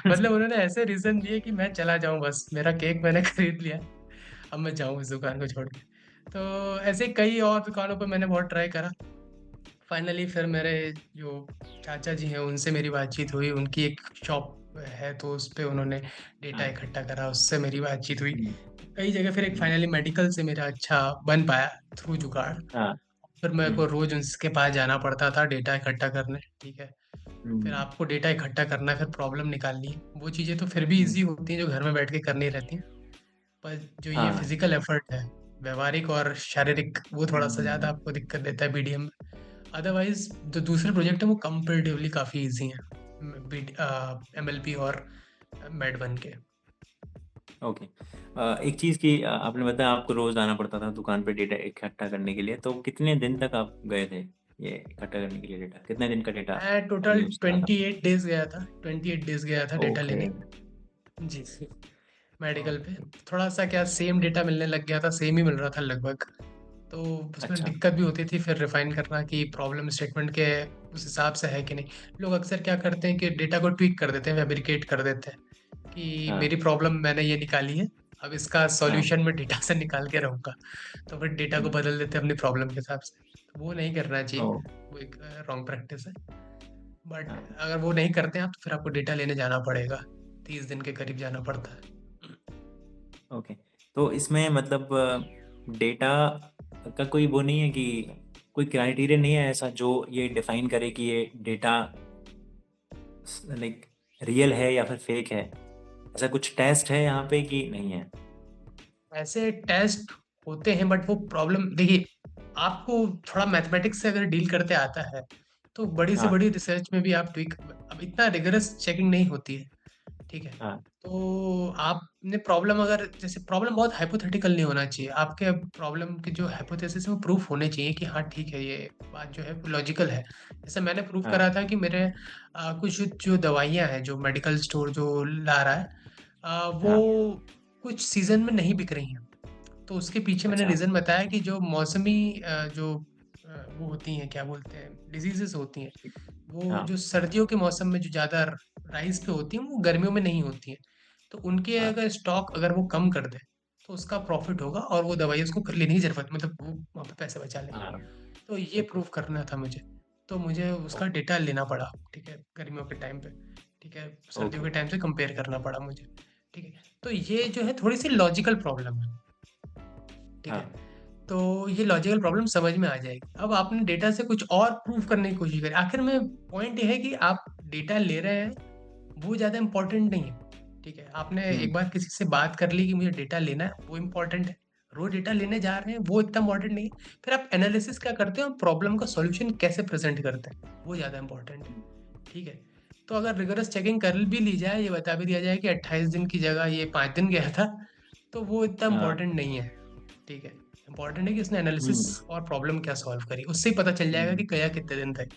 मतलब उन्होंने ऐसे रीज़न दिए कि मैं चला जाऊँ बस, मेरा केक मैंने खरीद लिया, अब मैं जाऊँ इस दुकान को छोड़ के। तो ऐसे कई और दुकानों पे मैंने बहुत ट्राई करा। फाइनली फिर मेरे जो चाचा जी हैं उनसे मेरी बातचीत हुई, उनकी एक शॉप है तो उस पे उन्होंने डेटा हाँ। इकट्ठा करा, उससे मेरी बातचीत हुई। हुँ, कई जगह फिर एक हुँ, फाइनली मेडिकल से मेरा अच्छा बन पाया थ्रू जुगाड़। हाँ, फिर मेरे हुँ, को रोज़ उनके पास जाना पड़ता था डेटा इकट्ठा करने, ठीक है। फिर हुँ, आपको डेटा इकट्ठा करना है, फिर प्रॉब्लम निकालनी है। वो चीज़ें तो फिर भी हुँ, ईज़ी होती हैं जो घर में बैठ के करनी रहती हैं। पर जो ये हाँ, फिज़िकल एफ़र्ट है, व्यावहारिक और शारीरिक, वो थोड़ा-सा ज़्यादा हुँ, आपको दिक्कत देता है बीडीएम में। अदरवाइज़ जो दूसरे प्रोजेक्ट हैं वो कंपैरेटिवली काफ़ी ईज़ी हैं। एमएलपी और मेड1 के। ओके। एक चीज़ कि आपने बताया आपको रोज़ आना पड़ता था दुकान पे डेटा इकट्ठा करने के लिए, तो कितने दिन तक आप गए थे, ये इकट्ठा करने के लिए डेटा? कितने दिन का डेटा मैं टोटल आपने यूज़ करा था? 28 डेज़ गया था, 28 डेज़ गया था डेटा ओके, लेने। जी, मेडिकल पे। ओके, थोड़ा-सा क्या सेम डेटा मिलने लग गया था, सेम ही मिल रहा था लगभग। तो उसमें अच्छा, दिक्कत भी होती थी फिर रिफाइन करना कि प्रॉब्लम स्टेटमेंट के उस हिसाब से है कि नहीं। लोग अक्सर क्या करते हैं कि डेटा को ट्वीक कर देते हैं, फैब्रिकेट कर देते हैं कि हाँ, मेरी प्रॉब्लम मैंने ये निकाली है, अब इसका हाँ, सॉल्यूशन मैं डेटा से निकाल के रहूँगा। तो फिर डेटा को हुँ, बदल देते हैं अपनी प्रॉब्लम के हिसाब से। तो वो नहीं करना चाहिए, ओह! वो एक रॉन्ग प्रैक्टिस है। बट हाँ, अगर वो नहीं करते हैं आप तो फिर आपको डेटा लेने जाना पड़ेगा। 30 दिन के करीब जाना पड़ता है। ओके। तो इसमें मतलब डेटा का कोई वो नहीं है कि कोई क्राइटेरिया नहीं है ऐसा जो ये डिफाइन करे कि ये डेटा लाइक रियल है या फिर फेक है? ऐसा कुछ टेस्ट है यहाँ पे कि नहीं है? ऐसे टेस्ट होते हैं बट वो प्रॉब्लम देखिए, आपको थोड़ा मैथमेटिक्स से अगर डील करते आता है, तो बड़ी से हाँ, बड़ी रिसर्च में भी आप ट्वीक अब इतना रिगरस चेकिंग नहीं होती है, ठीक है? हाँ, तो आपने प्रॉब्लम अगर जैसे प्रॉब्लम बहुत हाइपोथेटिकल नहीं होना चाहिए, आपके प्रॉब्लम की जो हाइपोथेसिस है वो प्रूफ होने चाहिए कि हाँ ठीक है, ये बात जो है लॉजिकल है। जैसे मैंने प्रूफ हाँ, करा था कि मेरे कुछ जो दवाइयाँ हैं, जो मेडिकल स्टोर जो ला रहा है हाँ, वो कुछ सीज़न में नहीं बिक रही हैं। तो उसके पीछे मैंने अच्छा, रीज़न बताया कि जो मौसमी जो वो होती हैं, क्या बोलते हैं, डिज़ीज़ेज़ होती हैं, वो हाँ, जो सर्दियों के मौसम में जो ज़्यादा राइज़ पे होती हैं, वो गर्मियों में नहीं होती हैं। तो उनके हाँ, अगर स्टॉक अगर वो कम कर दें, तो उसका प्रॉफ़िट होगा और वो दवाई उसको लेने की ज़रूरत मतलब वो वहाँ पे पैसे बचा हाँ, लेंगे। तो ये ओके, प्रूफ़ करना था मुझे। तो मुझे उसका ओके, डेटा लेना पड़ा, ठीक है, गर्मियों के टाइम पे, ठीक है, सर्दियों ओके, के टाइम से कंपेयर करना पड़ा मुझे, ठीक है। तो ये जो है थोड़ी-सी लॉजिकल प्रॉब्लम है, ठीक है। हाँ, तो ये लॉजिकल प्रॉब्लम समझ में आ जाएगी। अब आपने डेटा से कुछ और प्रूव करने की कोशिश करी। आखिर में पॉइंट ये है कि आप डेटा ले रहे हैं, वो ज़्यादा इम्पोर्टेंट नहीं है, ठीक है। आपने हुँ, एक बार किसी से बात कर ली कि मुझे डेटा लेना है, वो इम्पोर्टेंट है। रोज़ डेटा लेने जा रहे हैं, वो इतना इम्पोर्टेंट नहीं है। फिर आप एनालिसिस क्या करते हो, प्रॉब्लम का सॉल्यूशन कैसे प्रेज़ेंट करते हैं, वो ज़्यादा इम्पोर्टेंट है, हुँ, ठीक है। तो अगर रिगोरस चेकिंग कर भी ली जाए, ये बता भी दिया जाए कि 28 दिन की जगह ये 5 दिन गया था, तो वो इतना हाँ, इम्पोर्टेंट नहीं है। ठीक है। इम्पोर्टेंट है कि उसने एनालिसिस हुँ, और प्रॉब्लम क्या सॉल्व करी, उससे ही पता चल जाएगा कि हुँ, गया कितने दिन तक।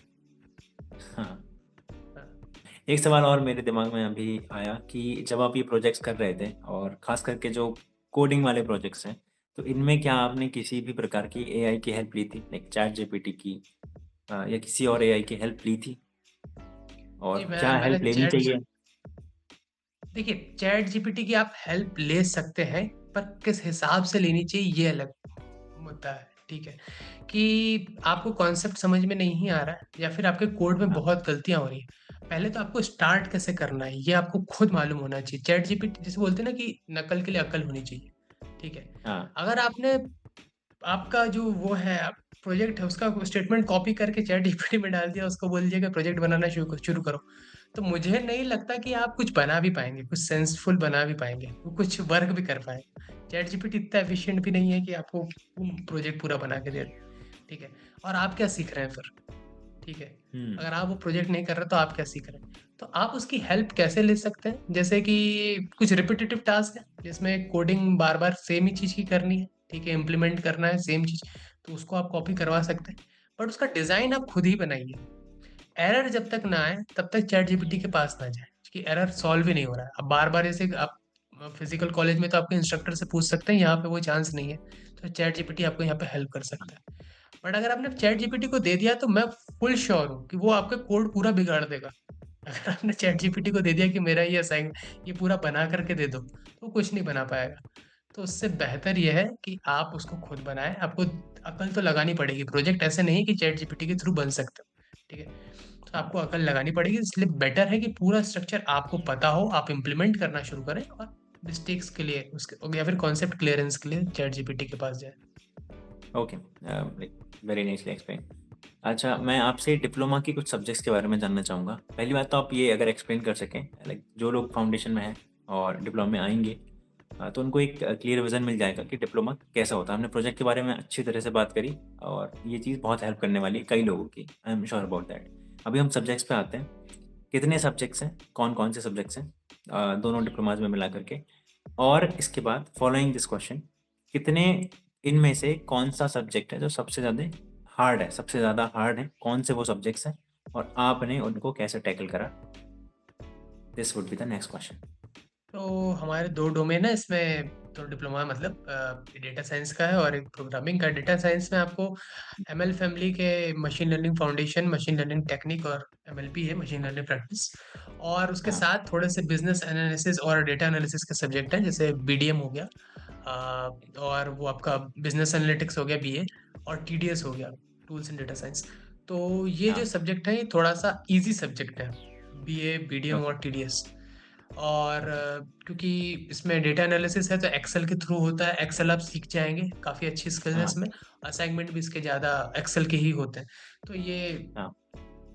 हाँ। हाँ, एक सवाल और मेरे दिमाग में अभी आया कि जब आप ये प्रोजेक्ट्स कर रहे थे और ख़ास करके जो कोडिंग वाले प्रोजेक्ट्स हैं, तो इनमें क्या आपने किसी भी प्रकार की एआई की हेल्प ली थी? लाइक चैट जीपीटी की या किसी और एआई की हेल्प ली थी? जी और मैं क्या मैंने हेल्प लेनी चैट जी चाहिए? देखिए चैट जीपीटी की आप हेल्प ले सकते हैं, पर किस हिसाब से लेनी चाहिए ये अलग मुद्दा है, ठीक है? कि आपको कॉन्सेप्ट समझ में नहीं आ रहा है या फिर आपके कोड में हाँ, बहुत गलतियाँ हो रही हैं। पहले तो आपको स्टार्ट कैसे करना है, ये आपको खुद मालूम होना चाहिए। चैट जीपीटी जिसे बोलते हैं ना कि नकल के लिए अक्ल होनी चाहिए, ठीक है? हाँ, अगर आपने आपका जो वो है प्रोजेक्ट है उसका स्टेटमेंट कॉपी करके चैट जीपीटी में डाल दिया, उसको बोल दिया कि प्रोजेक्ट बनाना शुरू करो। तो मुझे नहीं लगता कि आप कुछ बना भी पाएँगे, कुछ सेंसफुल बना भी पाएँगे, कुछ वर्क भी कर पाएँगे। चैट जीपीटी इतना एफिशिएंट भी नहीं है कि आपको प्रोजेक्ट पूरा बना के दे दे, ठीक है? और आप क्या सीख रहे हैं फिर? ठीक है। हुँ, अगर आप वो प्रोजेक्ट नहीं कर रहे तो आप क्या सीख रहे हैं? तो आप उसकी हेल्प कैसे ले सकते हैं? जैसे कि कुछ रिपिटिटिव टास्क है, जिसमें कोडिंग बार-बार सेम ही चीज़ की करनी है, ठीक है? इम्प्लीमेंट करना है सेम चीज़, तो उसको आप कॉपी करवा सकते हैं। बट उसका डिज़ाइन आप खुद ही बनाइए। एरर जब तक ना आए, तब तक चैट जीपीटी के पास ना जाएँ, क्योंकि एरर सॉल्व ही नहीं हो रहा है। अब बार-बार जैसे आप फिज़िकल कॉलेज में तो आपके इंस्ट्रक्टर से पूछ सकते हैं, यहाँ पे वो चांस नहीं है। तो चैट जीपीटी आपको यहाँ पे हेल्प कर सकता है। बट अगर आपने चैट जीपीटी को दे दिया तो मैं फुल श्योर हूँ कि वो आपका कोड पूरा बिगाड़ देगा। अगर आपने चैट जीपीटी को दे दिया कि मेरा ये असाइन ये पूरा बना करके दे दो, तो वो कुछ नहीं बना पाएगा। तो उससे बेहतर ये है कि आप उसको खुद बनाएं। आपको अकल तो लगानी पड़ेगी, प्रोजेक्ट ऐसे नहीं कि चैट जीपीटी के थ्रू बन सकते हो, ठीक है। तो आपको अकल लगानी पड़ेगी, इसलिए बेटर है कि पूरा स्ट्रक्चर आपको पता हो, आप इम्प्लीमेंट करना शुरू करें और मिस्टेक्स के लिए उसके या फिर कॉन्सेप्ट क्लियरेंस के लिए चैट जीपीटी के पास जाए। Okay, like very nicely explain. अच्छा, मैं आपसे डिप्लोमा की कुछ सब्जेक्ट्स के बारे में जानना चाहूँगा। पहली बात तो आप ये अगर एक्सप्लेन कर सकें, लाइक जो लोग फाउंडेशन में हैं और डिप्लोमा में आएंगे, तो उनको एक क्लियर विजन मिल जाएगा कि डिप्लोमा कैसा होता है। हमने प्रोजेक्ट के बारे में अच्छी तरह से बात करी और ये चीज़ बहुत हेल्प करने वाली है कई लोगों की, I am sure about that. अभी हम सब्जेक्ट्स पे आते हैं। कितने सब्जेक्ट्स हैं, कौन कौन से सब्जेक्ट्स हैं दोनों डिप्लोमाज में मिला करके? और इसके बाद फॉलोइंग दिस क्वेश्चन, कितने इनमें से कौन सा सब्जेक्ट है जो सबसे ज़्यादा हार्ड है, सबसे ज़्यादा हार्ड है, कौन से वो सब्जेक्ट्स हैं और आपने उनको कैसे टैकल करा? This would be the next question. तो हमारे दो डोमेन है इसमें, तो डिप्लोमा मतलब डेटा साइंस का है और एक प्रोग्रामिंग का। डेटा साइंस में आपको एमएल फैमिली के machine learning foundation, machine learning technique और एमएलपी है, मशीन लर्निंग प्रैक्टिस। और उसके हाँ। साथ थोड़े से बिजनेस एनालिसिस और डेटा एनालिसिस के सब्जेक्ट हैं, जैसे बीडीएम हो गया, और वो आपका बिजनेस एनालिटिक्स हो गया बीए, और टीडीएस हो गया, टूल्स इन डेटा साइंस। तो ये जो हाँ। सब्जेक्ट है ये थोड़ा सा इजी सब्जेक्ट है, बीए बीडीएम ओके। और टीडीएस। और क्योंकि इसमें डेटा एनालिसिस है तो एक्सेल के थ्रू होता है, एक्सेल आप सीख जाएंगे, काफ़ी अच्छी स्किल है हाँ। इसमें। असाइनमेंट भी इसके ज़्यादा एक्सेल के ही होते हैं। तो ये हाँ।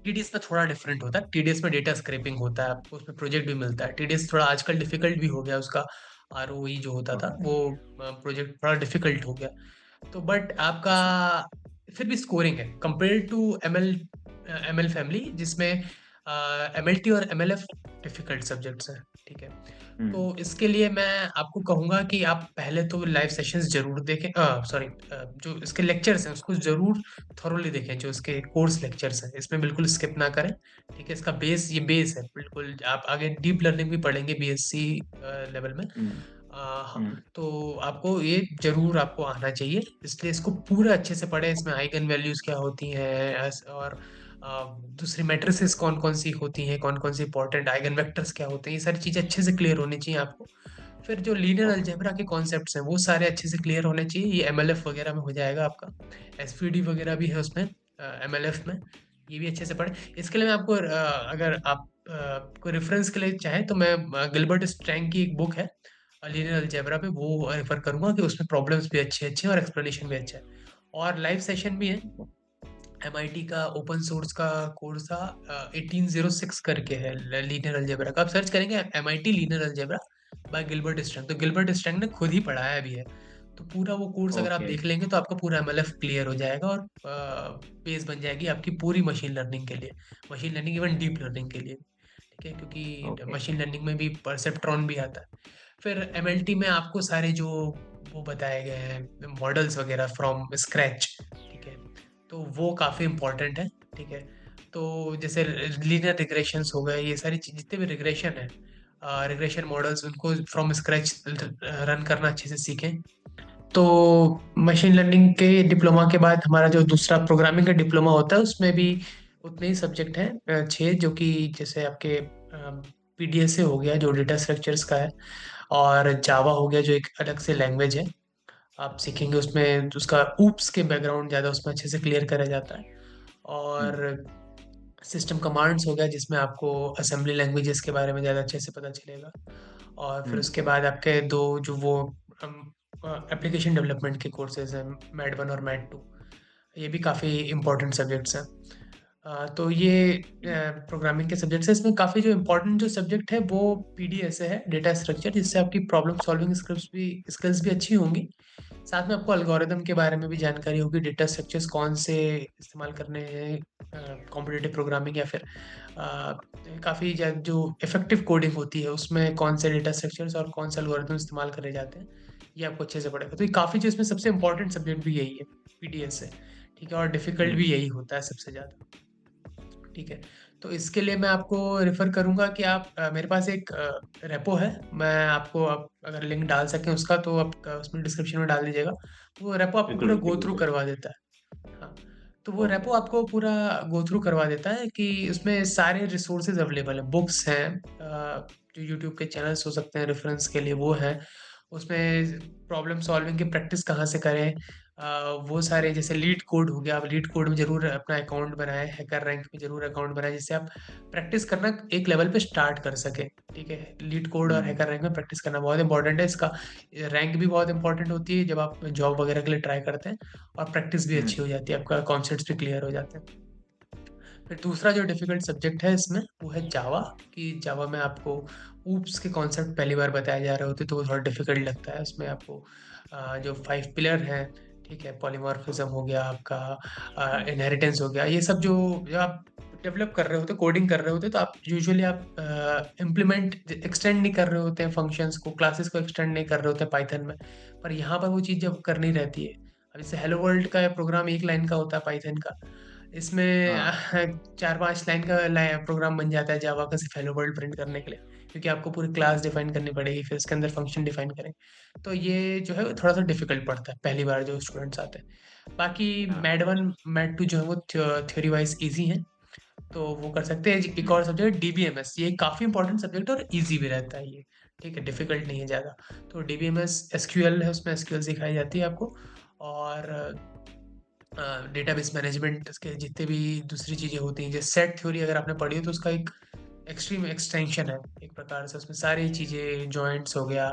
टीडीएस में थोड़ा डिफरेंट होता है। टीडीएस में डेटा स्क्रैपिंग होता है, आपको उसमें प्रोजेक्ट भी मिलता है। टीडीएस थोड़ा आजकल डिफिकल्ट भी हो गया, उसका आरओई जो होता था ओके। वो प्रोजेक्ट थोड़ा डिफिकल्ट हो गया। तो बट आपका अच्छा। फिर भी स्कोरिंग है compare to ML, ML family, जिसमें एमएलटी और एमएलएफ डिफिकल्ट सब्जेक्ट्स हैं, ठीक है। तो हम्म। इसके लिए मैं आपको कहूँगा कि आप पहले तो लाइव सेशंस जरूर देखें, सॉरी, जो इसके लेक्चर्स हैं उसको जरूर थॉरोली देखें, जो इसके कोर्स लेक्चर्स हैं इसमें बिल्कुल स्किप ना करें, ठीक है। इसका बेस, ये बेस है बिल्कुल, आप आगे डीप लर्निंग भी पढ़ेंगे बीएससी लेवल में। हम्म। हाँ, हम्म। तो आपको ये जरूर आपको आना चाहिए, इसलिए इसको पूरा अच्छे से पढ़ें। इसमें आइगन वैल्यूज क्या होती हैं, और दूसरी मैट्रिसेस कौन कौन सी होती हैं, कौन कौन सी इंपॉर्टेंट आइगन वेक्टर्स क्या होते हैं, ये सारी चीज़ें अच्छे से क्लियर होनी चाहिए आपको। फिर जो लीनियर ओके। अलजेब्रा के कॉन्सेप्ट्स हैं वो सारे अच्छे से क्लियर होने चाहिए, ये एमएलएफ वगैरह में हो जाएगा आपका। एसपीडी वगैरह भी है उसमें, एमएलएफ में। ये भी अच्छे से पढ़ें। इसके लिए मैं आपको अगर आप कोई रेफरेंस के लिए चाहें तो मैं गिलबर्ट स्ट्रैंग की एक बुक है लीनियर अलजेब्रा पे, वो रेफर करूंगा, कि उसमें प्रॉब्लम्स भी अच्छे अच्छे हैं और एक्सप्लेनेशन भी अच्छा है, और लाइव सेशन भी है। एमआईटी का ओपन सोर्स का कोर्स था, 1806 करके है लीनियर अलजेब्रा का। आप सर्च करेंगे MIT linear algebra by Gilbert Strang, तो गिलबर्ट स्ट्रैंग ने खुद ही पढ़ाया भी है। तो पूरा वो कोर्स अगर आप ओके। देख लेंगे तो आपका पूरा एमएलएफ क्लियर हो जाएगा, और बेस बन जाएगी आपकी पूरी मशीन लर्निंग के लिए, machine learning even deep learning के लिए, ठीक है। क्योंकि ओके। मशीन लर्निंग में भी परसेप्ट्रॉन भी आता है। फिर एमएलटी में आपको सारे जो वो बताए गए हैं मॉडल्स वगैरह फ्रॉम स्क्रैच, ठीक है, तो वो काफ़ी इंपॉर्टेंट है, ठीक है। तो जैसे लीनियर रिग्रेशंस हो गए, ये सारी चीज जितने भी रिग्रेशन है, रिग्रेशन मॉडल्स, उनको फ्रॉम स्क्रैच रन करना अच्छे से सीखें। तो मशीन लर्निंग के डिप्लोमा के बाद हमारा जो दूसरा प्रोग्रामिंग का डिप्लोमा होता है उसमें भी उतने ही सब्जेक्ट हैं, छः, जो कि जैसे आपके पीडीएस हो गया जो डेटा स्ट्रक्चर्स का है, और जावा हो गया जो एक अलग से लैंग्वेज है, आप सीखेंगे उसमें उसका ऊप्स के बैकग्राउंड ज़्यादा उसमें अच्छे से क्लियर करा जाता है। हम्म। और सिस्टम कमांड्स हो गया जिसमें आपको असेंबली लैंग्वेजेस के बारे में ज़्यादा अच्छे से पता चलेगा। और फिर हम्म। उसके बाद आपके दो जो वो एप्लीकेशन डेवलपमेंट के कोर्सेज हैं, मैड वन और मैड टू, ये भी काफ़ी इंपॉर्टेंट सब्जेक्ट्स हैं। तो ये प्रोग्रामिंग के सब्जेक्ट्स हैं। इसमें काफ़ी जो इंपॉर्टेंट जो सब्जेक्ट है वो पीडीएस है, डेटा स्ट्रक्चर, जिससे आपकी प्रॉब्लम सॉल्विंग स्किल्स भी अच्छी होंगी। साथ में आपको एल्गोरिदम के बारे में भी जानकारी होगी, डेटा स्ट्रक्चर्स कौन से इस्तेमाल करने हैं कॉम्पिटिटिव प्रोग्रामिंग, या फिर काफ़ी जो इफेक्टिव कोडिंग होती है उसमें कौन से डेटा स्ट्रक्चर्स और कौन से एल्गोरिदम इस्तेमाल करे जाते हैं, ये आपको अच्छे से पड़ेगा। तो ये काफ़ी जो इसमें सबसे इंपॉर्टेंट सब्जेक्ट भी यही है, पीडीएस से, ठीक है। और डिफिकल्ट हम्म। भी यही होता है सबसे ज़्यादा, ठीक है। तो इसके लिए मैं आपको रेफर करूंगा कि आप मेरे पास एक रेपो है, मैं आपको, आप अगर लिंक डाल सकें उसका तो आप उसमें डिस्क्रिप्शन में डाल दीजिएगा। वो रेपो आपको बिल्कुल पूरा बिल्कुल गो थ्रू बिल्कुल। करवा देता है। हाँ, तो वो ओके। रेपो आपको पूरा गो थ्रू करवा देता है कि उसमें सारे रिसोर्सेज अवेलेबल हैं, बुक्स हैं, जो यूट्यूब के चैनल्स हो सकते हैं रेफरेंस के लिए वो हैं। उसमें प्रॉब्लम सॉल्विंग की प्रैक्टिस कहाँ से करें, वो सारे जैसे लीड कोड हो गया, आप लीड कोड में ज़रूर अपना अकाउंट बनाएँ, हैकर रैंक में ज़रूर अकाउंट बनाएँ, जिससे आप प्रैक्टिस करना एक लेवल पे स्टार्ट कर सकें, ठीक है? लीड कोड और हुँ, हैकर रैंक में प्रैक्टिस करना बहुत इंपॉर्टेंट है इसका। रैंक भी बहुत इंपॉर्टेंट होती है जब आप जॉब वगैरह के लिए ट्राई करते हैं, और प्रैक्टिस भी हुँ, अच्छी हो जाती है, आपका कॉन्सेप्ट्स भी क्लियर हो जाते हैं। फिर दूसरा जो डिफ़िकल्ट सब्जेक्ट है इसमें, वो है जावा, कि जावा में आपको ऊप्स के कॉन्सेप्ट पहली बार बताए जा रहे होते हैं, तो वो थोड़ा डिफ़िकल्ट लगता है। उसमें आपको जो 5 पिलर हैं, ठीक है? पॉलीमॉर्फिज़म हो गया आपका, हुँ, इनहेरिटेंस हो गया, ये सब जो जब आप डेवलप कर रहे होते, कोडिंग कर रहे होते, तो आप यूजुअली आप इम्प्लीमेंट एक्सटेंड नहीं कर रहे होते हैं फंक्शंस को, क्लासेस को एक्सटेंड नहीं कर रहे होते हैं पाइथन में। पर यहाँ पर वो चीज़ जब करनी रहती है, अब जैसे हेलो वर्ल्ड का प्रोग्राम 1 लाइन का होता है पाइथन का, इसमें हाँ, 4-5 लाइन का प्रोग्राम बन जाता है जावा का सिर्फ हेलो वर्ल्ड प्रिंट करने के लिए, क्योंकि आपको पूरी क्लास डिफाइन करनी पड़ेगी, फिर उसके अंदर फंक्शन डिफाइन करेंगे। तो ये जो है थोड़ा सा डिफिकल्ट पड़ता है पहली बार जो स्टूडेंट्स आते हैं। बाकी हाँ, मैड वन मैड टू जो है वो थ्योरी वाइज ईजी है, तो वो कर सकते हैं। एक हुँ, और सब्जेक्ट डीबीएमएस, ये काफ़ी इंपॉर्टेंट सब्जेक्ट है और ईजी भी रहता है ये, ठीक है? डिफिकल्ट नहीं है ज़्यादा। तो डीबीएमएस एसक्यूएल है, उसमें एसक्यूएल सिखाई जाती है आपको, और डेटाबेस मैनेजमेंट के जितने भी दूसरी चीज़ें होती हैं, जैसे सेट थ्योरी अगर आपने पढ़ी हो तो उसका एक एक्सट्रीम एक्सटेंशन है एक प्रकार से, उसमें सारी चीज़ें जॉइंट्स हो गया,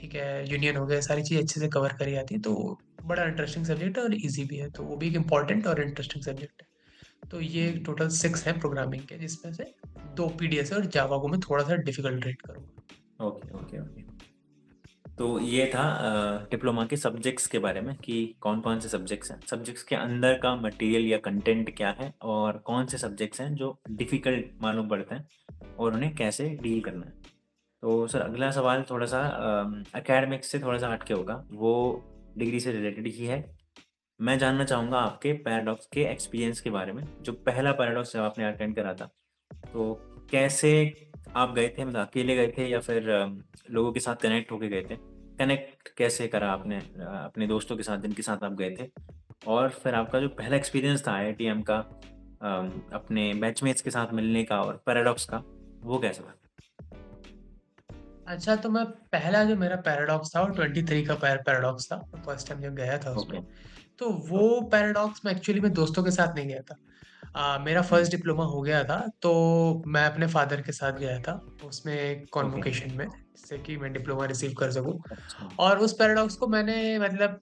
ठीक है, यूनियन हो गया, सारी चीज़ें अच्छे से कवर करी जाती है, तो बड़ा इंटरेस्टिंग सब्जेक्ट है और इजी भी है, तो वो भी एक इम्पॉर्टेंट और इंटरेस्टिंग सब्जेक्ट है। तो ये हुँ, टोटल 6 हैं प्रोग्रामिंग के, जिसमें से 2 पीडीएस है और जावा को मैं थोड़ा सा डिफिकल्ट रेट करूँगा। Okay, okay, okay. तो ये था डिप्लोमा के सब्जेक्ट्स के बारे में कि कौन-कौन से सब्जेक्ट्स हैं। सब्जेक्ट्स के अंदर का मटेरियल या कंटेंट क्या है और कौन से सब्जेक्ट्स हैं जो डिफ़िकल्ट मालूम पड़ते हैं और उन्हें कैसे डील करना है। तो सर अगला सवाल थोड़ा-सा एकेडमिक्स से थोड़ा-सा हट के होगा, वो डिग्री से रिलेटेड ही है। मैं जानना चाहूँगा आपके पैराडॉक्स के एक्सपीरियंस के बारे में। जो पहला पैराडॉक्स जब आपने अटेंड करा था, तो कैसे आप गए थे? मतलब अकेले गए थे या फिर लोगों के साथ कनेक्ट होके गए थे? कनेक्ट कैसे करा आपने अपने दोस्तों के साथ जिनके साथ आप गए थे? और फिर आपका जो पहला एक्सपीरियंस था आईआईटीएम का अपने बैचमेट्स के साथ मिलने का और पैराडॉक्स का, वो कैसा था? अच्छा, तो मैं पहला जो मेरा पैराडॉक्स था वो 23 का पैराडॉक्स था, फर्स्ट टाइम जब गया था ओके, उसमें। तो ओ वो पैराडॉक्स मैं एक्चुअली में दोस्तों के साथ नहीं गया था। मेरा हुँ, फर्स्ट डिप्लोमा हो गया था, तो मैं अपने फादर के साथ गया था, उसमें ओके, कॉन्वोकेशन में, जिससे कि मैं डिप्लोमा रिसीव कर सकूँ। अच्छा, और उस पैराडॉक्स को मैंने मतलब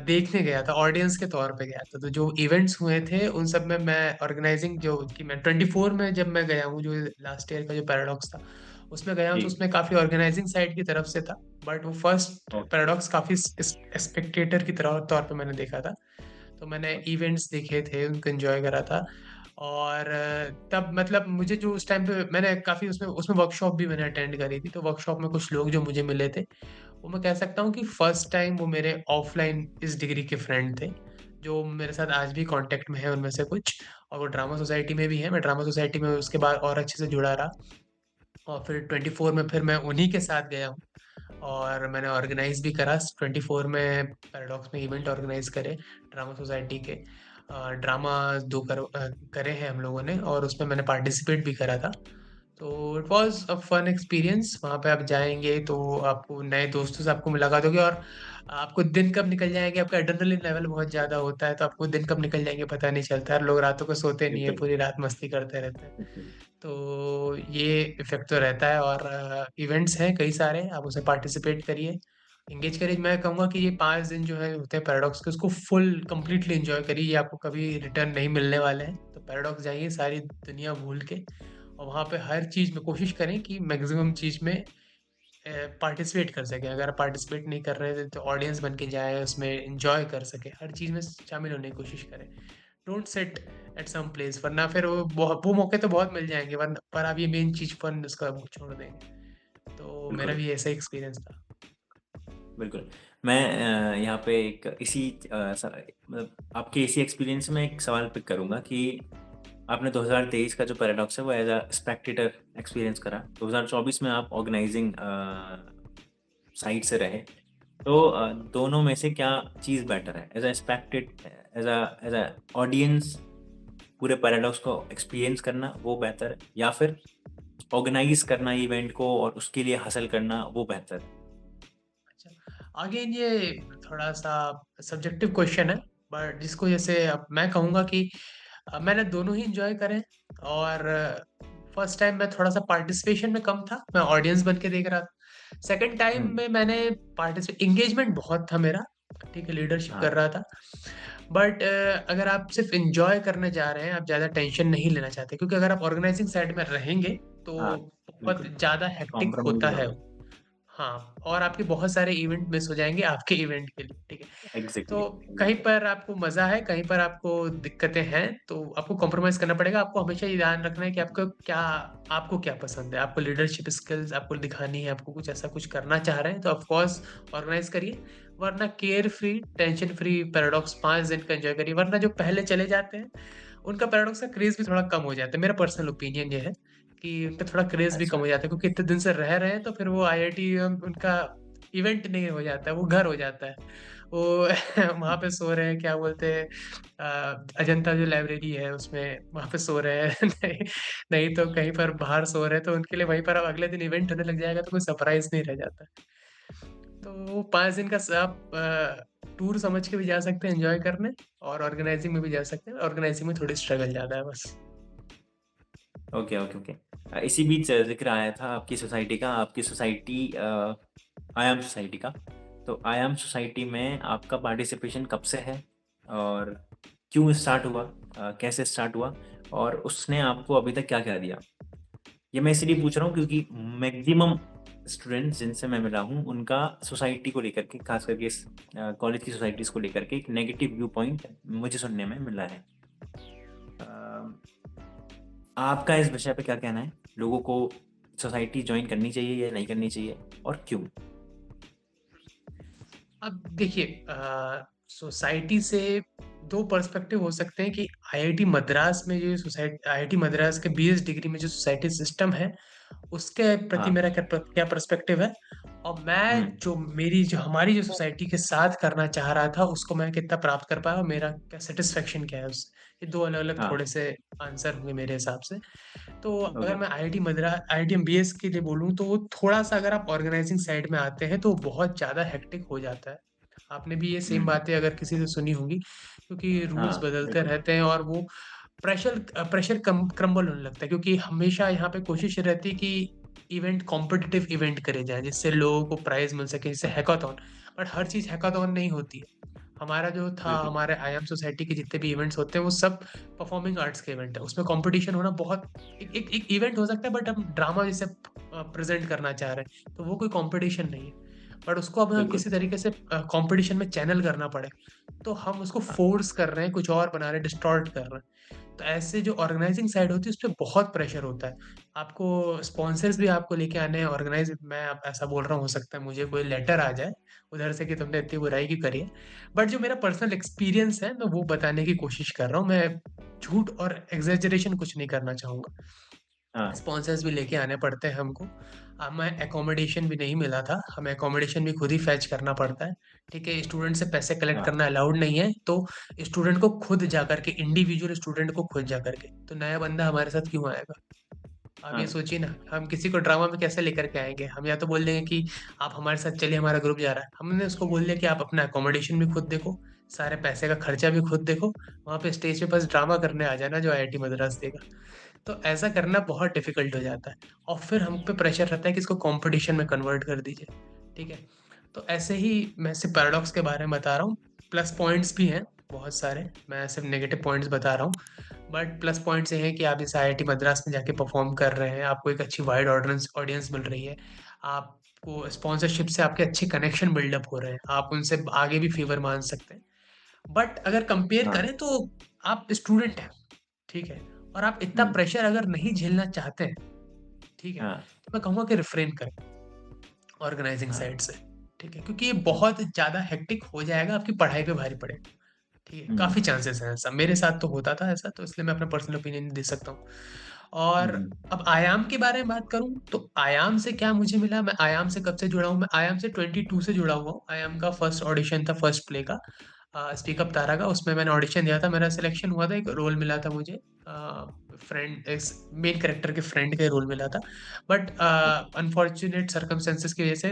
देखने गया था, ऑडियंस के तौर पे गया था। तो जो इवेंट्स हुए थे, उन सब में मैं ऑर्गेनाइज़िंग जो कि मैं 24 में जब मैं गया हूँ, जो लास्ट ईयर का जो पैराडॉक्स था, उसमें गया हूँ, जी, तो उसमें काफ़ी ऑर्गेनाइज़िंग साइड की तरफ से था। बट वो फर्स्ट ओके, पैराडॉक्स काफ़ी स्पेक्टेटर की तरह तौर पे मैंने देखा था। तो मैंने ओके, इवेंट्स देखे थे, उनको एन्जॉय करा था, और तब मतलब मुझे जो उस टाइम पे मैंने काफ़ी उसमें उसमें वर्कशॉप भी मैंने अटेंड करी थी, तो वर्कशॉप में कुछ लोग जो मुझे मिले थे, वो मैं कह सकता हूँ कि फर्स्ट टाइम वो मेरे ऑफलाइन इस डिग्री के फ्रेंड थे, जो मेरे साथ आज भी कॉन्टैक्ट में हैं उनमें से कुछ, और वो ड्रामा सोसाइटी में भी हैं। मैं ड्रामा सोसाइटी में उसके बाद और अच्छे से जुड़ा रहा, और फिर 24 में फिर मैं उन्हीं के साथ गया हूँ, और मैंने ऑर्गेनाइज़ भी करा 24 में, पैराडॉक्स में इवेंट ऑर्गेनाइज़ करे ड्रामा सोसाइटी के। ड्रामा 2 करे हैं हम लोगों ने, और उसमें मैंने पार्टिसिपेट भी करा था। तो it was a fun experience. वहाँ पे आप जाएँगे तो आपको नए दोस्तों से आपको मुलाकात होगी, और आपको दिन कब निकल जाएँगे, आपका एड्रेनलिन लेवल बहुत ज़्यादा होता है, तो आपको दिन कब निकल जाएँगे पता नहीं चलता है। लोग रातों को सोते नहीं है, बिल्कुल, पूरी रात मस्ती करते रहते हैं। बिल्कुल, तो ये इफ़ेक्ट तो रहता है, और इवेंट्स हैं कई सारे, आप उसमें पार्टिसिपेट करिए, एंगेज करिए। मैं कहूँगा कि ये 5 दिन जो है होते हैं पैराडॉक्स के, उसको फुल कंप्लीटली एन्जॉय करिए, ये आपको कभी रिटर्न नहीं मिलने वाले हैं। तो पैराडॉक्स जाइए सारी दुनिया भूल के, और वहाँ पे हर चीज़ में कोशिश करें कि मैक्सिमम चीज़ में पार्टिसिपेट कर सकें। अगर आप पार्टिसिपेट नहीं कर रहे थे तो ऑडियंस बन के जाएँ, उसमें एन्जॉय कर सकें, हर चीज़ में शामिल होने की कोशिश करें। Don't sit at some place, वरना फिर वो मौके तो बहुत मिल जाएँगे, वरना पर आप ये मेन चीज़ फन उसका वो छोड़ देंगे। तो मेरा बिल्कुल। भी ऐसा ही एक्सपीरियंस था। बिल्कुल। मैं यहाँ पे एक इसी मतलब आपके इसी एक्सपीरियंस में एक सवाल पिक करूँगा कि आपने 2023 का जो पैराडॉक्स है वो एज़ अ स्पेक्टेटर एक्सपीरियंस करा। 2024 में आप ऑर्गेनाइजिंग साइड से रहे। तो दोनों में से क्या चीज़ बेटर है? As a expected, as a audience पूरे पैराडॉक्स को एक्सपीरियंस करना वो बेहतर है, या फिर ऑर्गेनाइज़ करना इवेंट को और उसके लिए हसल करना वो बेहतर है? अच्छा, अगेन ये थोड़ा-सा सब्जेक्टिव क्वेश्चन है, बट जिसको जैसे अब मैं कहूँगा कि मैंने दोनों ही एन्जॉय करे हैं। और फर्स्ट टाइम मैं थोड़ा-सा पार्टिसिपेशन में कम था, मैं ऑडियंस बन के देख रहा था। सेकंड टाइम हुँ, में मैंने एंगेजमेंट बहुत था मेरा, ठीक है, लीडरशिप हाँ, कर रहा था। बट अगर आप सिर्फ़ एन्जॉय करने जा रहे हैं, आप ज़्यादा टेंशन नहीं लेना चाहते, क्योंकि अगर आप ऑर्गेनाइज़िंग साइड में रहेंगे, तो हाँ, बहुत बिल्कुल, ज़्यादा हेक्टिक कॉम्प्रोमाइज़ होता है। होगा। हाँ, और आपके बहुत सारे इवेंट मिस हो जाएँगे आपके इवेंट के लिए, ठीक है? एग्ज़ैक्टली, तो कहीं एग्ज़ैक्टली। पर आपको मज़ा है, कहीं पर आपको दिक्कतें हैं, तो आपको कॉम्प्रोमाइज़ करना पड़ेगा। आपको हमेशा ये ध्यान रखना है कि आपको क्या पसंद है। आपको लीडरशिप स्किल्स आपको दिखानी है, आपको कुछ ऐसा कुछ करना चाह रहे हैं, तो ऑफ़ कोर्स ऑर्गनाइज़ करिए, वरना care free, tension free paradox 5 दिन का एन्जॉय करिए। वरना जो पहले चले जाते हैं, उनका पैराडॉक्स का क्रेज़ भी थोड़ा कम हो जाता है। मेरा पर्सनल ओपिनियन ये है कि उनका थोड़ा क्रेज़ भी कम अच्छा, हो जाता है, क्योंकि इतने दिन से रह रहे हैं, तो फिर वो आईआईटी उनका इवेंट नहीं हो जाता है, वो घर हो जाता है। वो वहाँ पे सो रहे हैं, क्या बोलते हैं, अजंता जो लाइब्रेरी है उसमें वहाँ पे सो रहे हैं। नहीं, नहीं तो कहीं पर बाहर सो रहे हैं, तो उनके लिए वहीं पर अब अगले दिन इवेंट होने लग जाएगा, तो कोई सरप्राइज़ नहीं रह जाता। तो वो 5 दिन का आप टूर समझ के भी जा सकते हैं एन्जॉय करने, और ऑर्गेनाइज़िंग में भी जा सकते हैं। ऑर्गेनाइज़िंग में थोड़ी स्ट्रगल ज़्यादा है बस। Okay, okay, okay. इसी बीच ज़िक्र आया था आपकी सोसाइटी का, आपकी सोसाइटी आयाम सोसाइटी का। तो आयाम सोसाइटी में आपका पार्टिसिपेशन कब से है और क्यों स्टार्ट हुआ? कैसे स्टार्ट हुआ और उसने आपको अभी तक क्या-क्या दिया? ये मैं इसलिए पूछ रहा हूँ क्योंकि मैक्सिमम स्टूडेंट्स जिनसे मैं मिला हूँ, उनका सोसाइटी को लेकर के, खास करके इस कॉलेज की सोसाइटीज़ को लेकर के एक नेगेटिव व्यू पॉइंट मुझे सुनने में मिला है। अ, आपका इस विषय पे क्या कहना है? लोगों को सोसाइटी जॉइन करनी चाहिए या नहीं करनी चाहिए और क्यों? अब देखिए, सोसाइटी से 2 पर्सपेक्टिव हो सकते हैं कि आईआईटी मद्रास में जो आईआईटी मद्रास के बीएस डिग्री में जो सोसाइटी सिस्टम है, उसके प्रति हाँ, मेरा क्या पर्सपेक्टिव है, और हुँ, जो हमारी जो सोसाइटी के साथ करना चाह रहा था, उसको मैं कितना प्राप्त कर पाया और मेरा क्या सैटिस्फैक्शन क्या है उससे। ये 2 अलग-अलग हाँ, थोड़े से आंसर होंगे मेरे हिसाब से। तो अगर ओके, मैं आईआईटी एमबीएस के लिए बोलूँ, तो वो थोड़ा-सा, अगर आप ऑर्गेनाइजिंग साइड में आते हैं, तो बहुत ज़्यादा हेक्टिक हो जाता है। आपने भी ये सेम हुँ, बातें अगर किसी से सुनी होंगी, क्योंकि रूल्स हाँ, बदलते बिल्कुल, रहते हैं, और वो प्रेशर कम क्रम्बल होने लगता है, क्योंकि हमेशा यहाँ पे कोशिश रहती है कि इवेंट कॉम्पिटिटिव इवेंट करे जाएँ, जिससे लोगों को प्राइज़ मिल सके, जैसे hackathon. But her cheese hackathon नहीं होती है। हमारा जो था, बिल्कुल, हमारे आईएम सोसाइटी के जितने भी इवेंट्स होते हैं, वो सब परफॉर्मिंग आर्ट्स के इवेंट है। उसमें कॉम्पिटिशन होना बहुत, एक इवेंट हो सकता है, बट हम ड्रामा जैसे प्रेज़ेंट करना चाह रहे हैं, तो वो कोई कॉम्पिटिशन नहीं है। बट उसको अब हमें बिल्कुल, किसी तरीके से कॉम्पिटिशन में चैनल करना पड़ेगा। तो हम उसको हाँ, फ़ोर्स कर रहे हैं, कुछ और बना रहे हैं, डिस्टॉर्ट कर रहे हैं। तो ऐसे जो ऑर्गेनाइजिंग साइड होती है, उसपे बहुत प्रेशर होता है। आपको स्पॉन्सर्स भी आपको लेके आने हैं, मैं अब ऐसा बोल रहा हूँ, हो सकता है मुझे कोई लेटर आ जाए उधर से कि तुमने इतनी बुराई क्यों करी है। बट जो मेरा पर्सनल एक्सपीरियंस है, मैं वो बताने की कोशिश कर रहा हूँ। मैं झूठ और एक्ज़ैजरेशन कुछ नहीं करना चाहूँगा। हाँ, स्पॉन्सर्स भी लेके आने पड़ते हैं हमको। हमें अकोमोडेशन भी नहीं मिला था, हमें अकोमोडेशन भी खुद ही फ़ेच करना पड़ता है, ठीक है? स्टूडेंट से पैसे कलेक्ट हाँ, करना अलाउड नहीं है, तो स्टूडेंट को खुद जाकर के, इंडिविजुअल स्टूडेंट को खुद जाकर के, तो नया बंदा हमारे साथ क्यों आएगा? आप ये हाँ, सोचिए ना, हम किसी को ड्रामा में कैसे लेकर के आएँगे? हम या तो बोल देंगे कि आप हमारे साथ चलिए, हमारा ग्रुप जा रहा है। हमने उसको बोल दिया कि आप अपना अकोमोडेशन भी खुद देखो, सारे पैसे का खर्चा भी खुद देखो, वहाँ पे स्टेज पे बस ड्रामा करने आ जाना जो आईआईटी मद्रास देगा। तो ऐसा करना बहुत डिफ़िकल्ट हो जाता है, और फिर हम पे प्रेशर रहता है कि इसको कॉम्पिटिशन में कन्वर्ट कर दीजिए, ठीक है? तो ऐसे ही मैं सिर्फ़ पैराडॉक्स के बारे में बता रहा हूँ, प्लस पॉइंट्स भी हैं बहुत सारे, मैं सिर्फ़ नेगेटिव पॉइंट्स बता रहा हूँ। बट प्लस पॉइंट्स ये हैं कि आप इस आईआईटी मद्रास में जाके परफ़ॉर्म कर रहे हैं, आपको एक अच्छी वाइड ऑडियंस ऑडियंस मिल रही है, आपको स्पॉन्सरशिप से आपके अच्छे कनेक्शन बिल्डअप हो रहे हैं, आप उनसे आगे भी फ़ेवर माँग सकते हैं। बट अगर कंपेयर हाँ, करें, तो आप स्टूडेंट हैं, ठीक है? और आप इतना हुँ, प्रेशर अगर नहीं झेलना चाहते हैं, ठीक है? हाँ, तो मैं कहूँगा कि रिफ्रेन करें ऑर्गेनाइज़िंग हाँ, साइड से, ठीक है? क्योंकि ये बहुत ज़्यादा हेक्टिक हो जाएगा, आपकी पढ़ाई पे भारी पड़ेगा, ठीक है? हुँ, काफ़ी चांसेस हैं ऐसा, मेरे साथ तो होता था ऐसा, तो इसलिए मैं अपना पर्सनल ओपिनियन दे सकता हूँ। और हम्म, अब आयाम के बारे में बात करूं तो आयाम से क्या मुझे मिला, मैं आयाम से कब से जुड़ा हूं, मैं आयाम से 22 से जुड़ा हुआ हूं। आयाम का फर्स्ट ऑडिशन था, फर्स्ट प्ले का, स्पीक अप तारा का, उसमें मैंने ऑडिशन दिया था, मेरा सिलेक्शन हुआ था, एक रोल मिला था मुझे, फ्रेंड, इस मेन कैरेक्टर के फ्रेंड का रोल मिला था। बट ओके, अनफॉर्चुनेट सर्कमस्टेंसेस की वजह से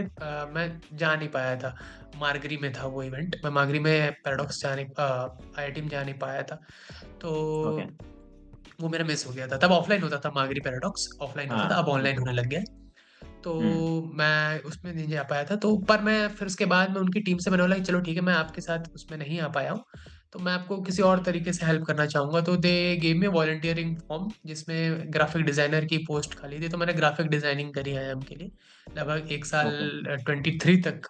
मैं जा नहीं पाया था। मारगरी में था वो इवेंट, मैं मारगरी में पैराडॉक्स जाने, आईआईटी में जा नहीं पाया था। तो ओके, वो मेरा मिस हो गया था। तब ऑफलाइन होता था, मागरी पैराडॉक्स ऑफलाइन होता था, हाँ, अब ऑनलाइन बिल्कुल, होने लग गया है। तो हम्म, मैं उसमें नहीं जा पाया था। तो पर मैं फिर उसके बाद में उनकी टीम से मैंने बोला कि चलो ठीक है, मैं आपके साथ उसमें नहीं आ पाया हूँ, तो मैं आपको किसी और तरीके से हेल्प करना चाहूंगा। तो they gave me volunteering form जिसमें ग्राफिक डिजाइनर की पोस्ट खाली थी, तो मैंने ग्राफिक डिजाइनिंग करी है के लिए लगभग एक साल, ओके, 23 तक,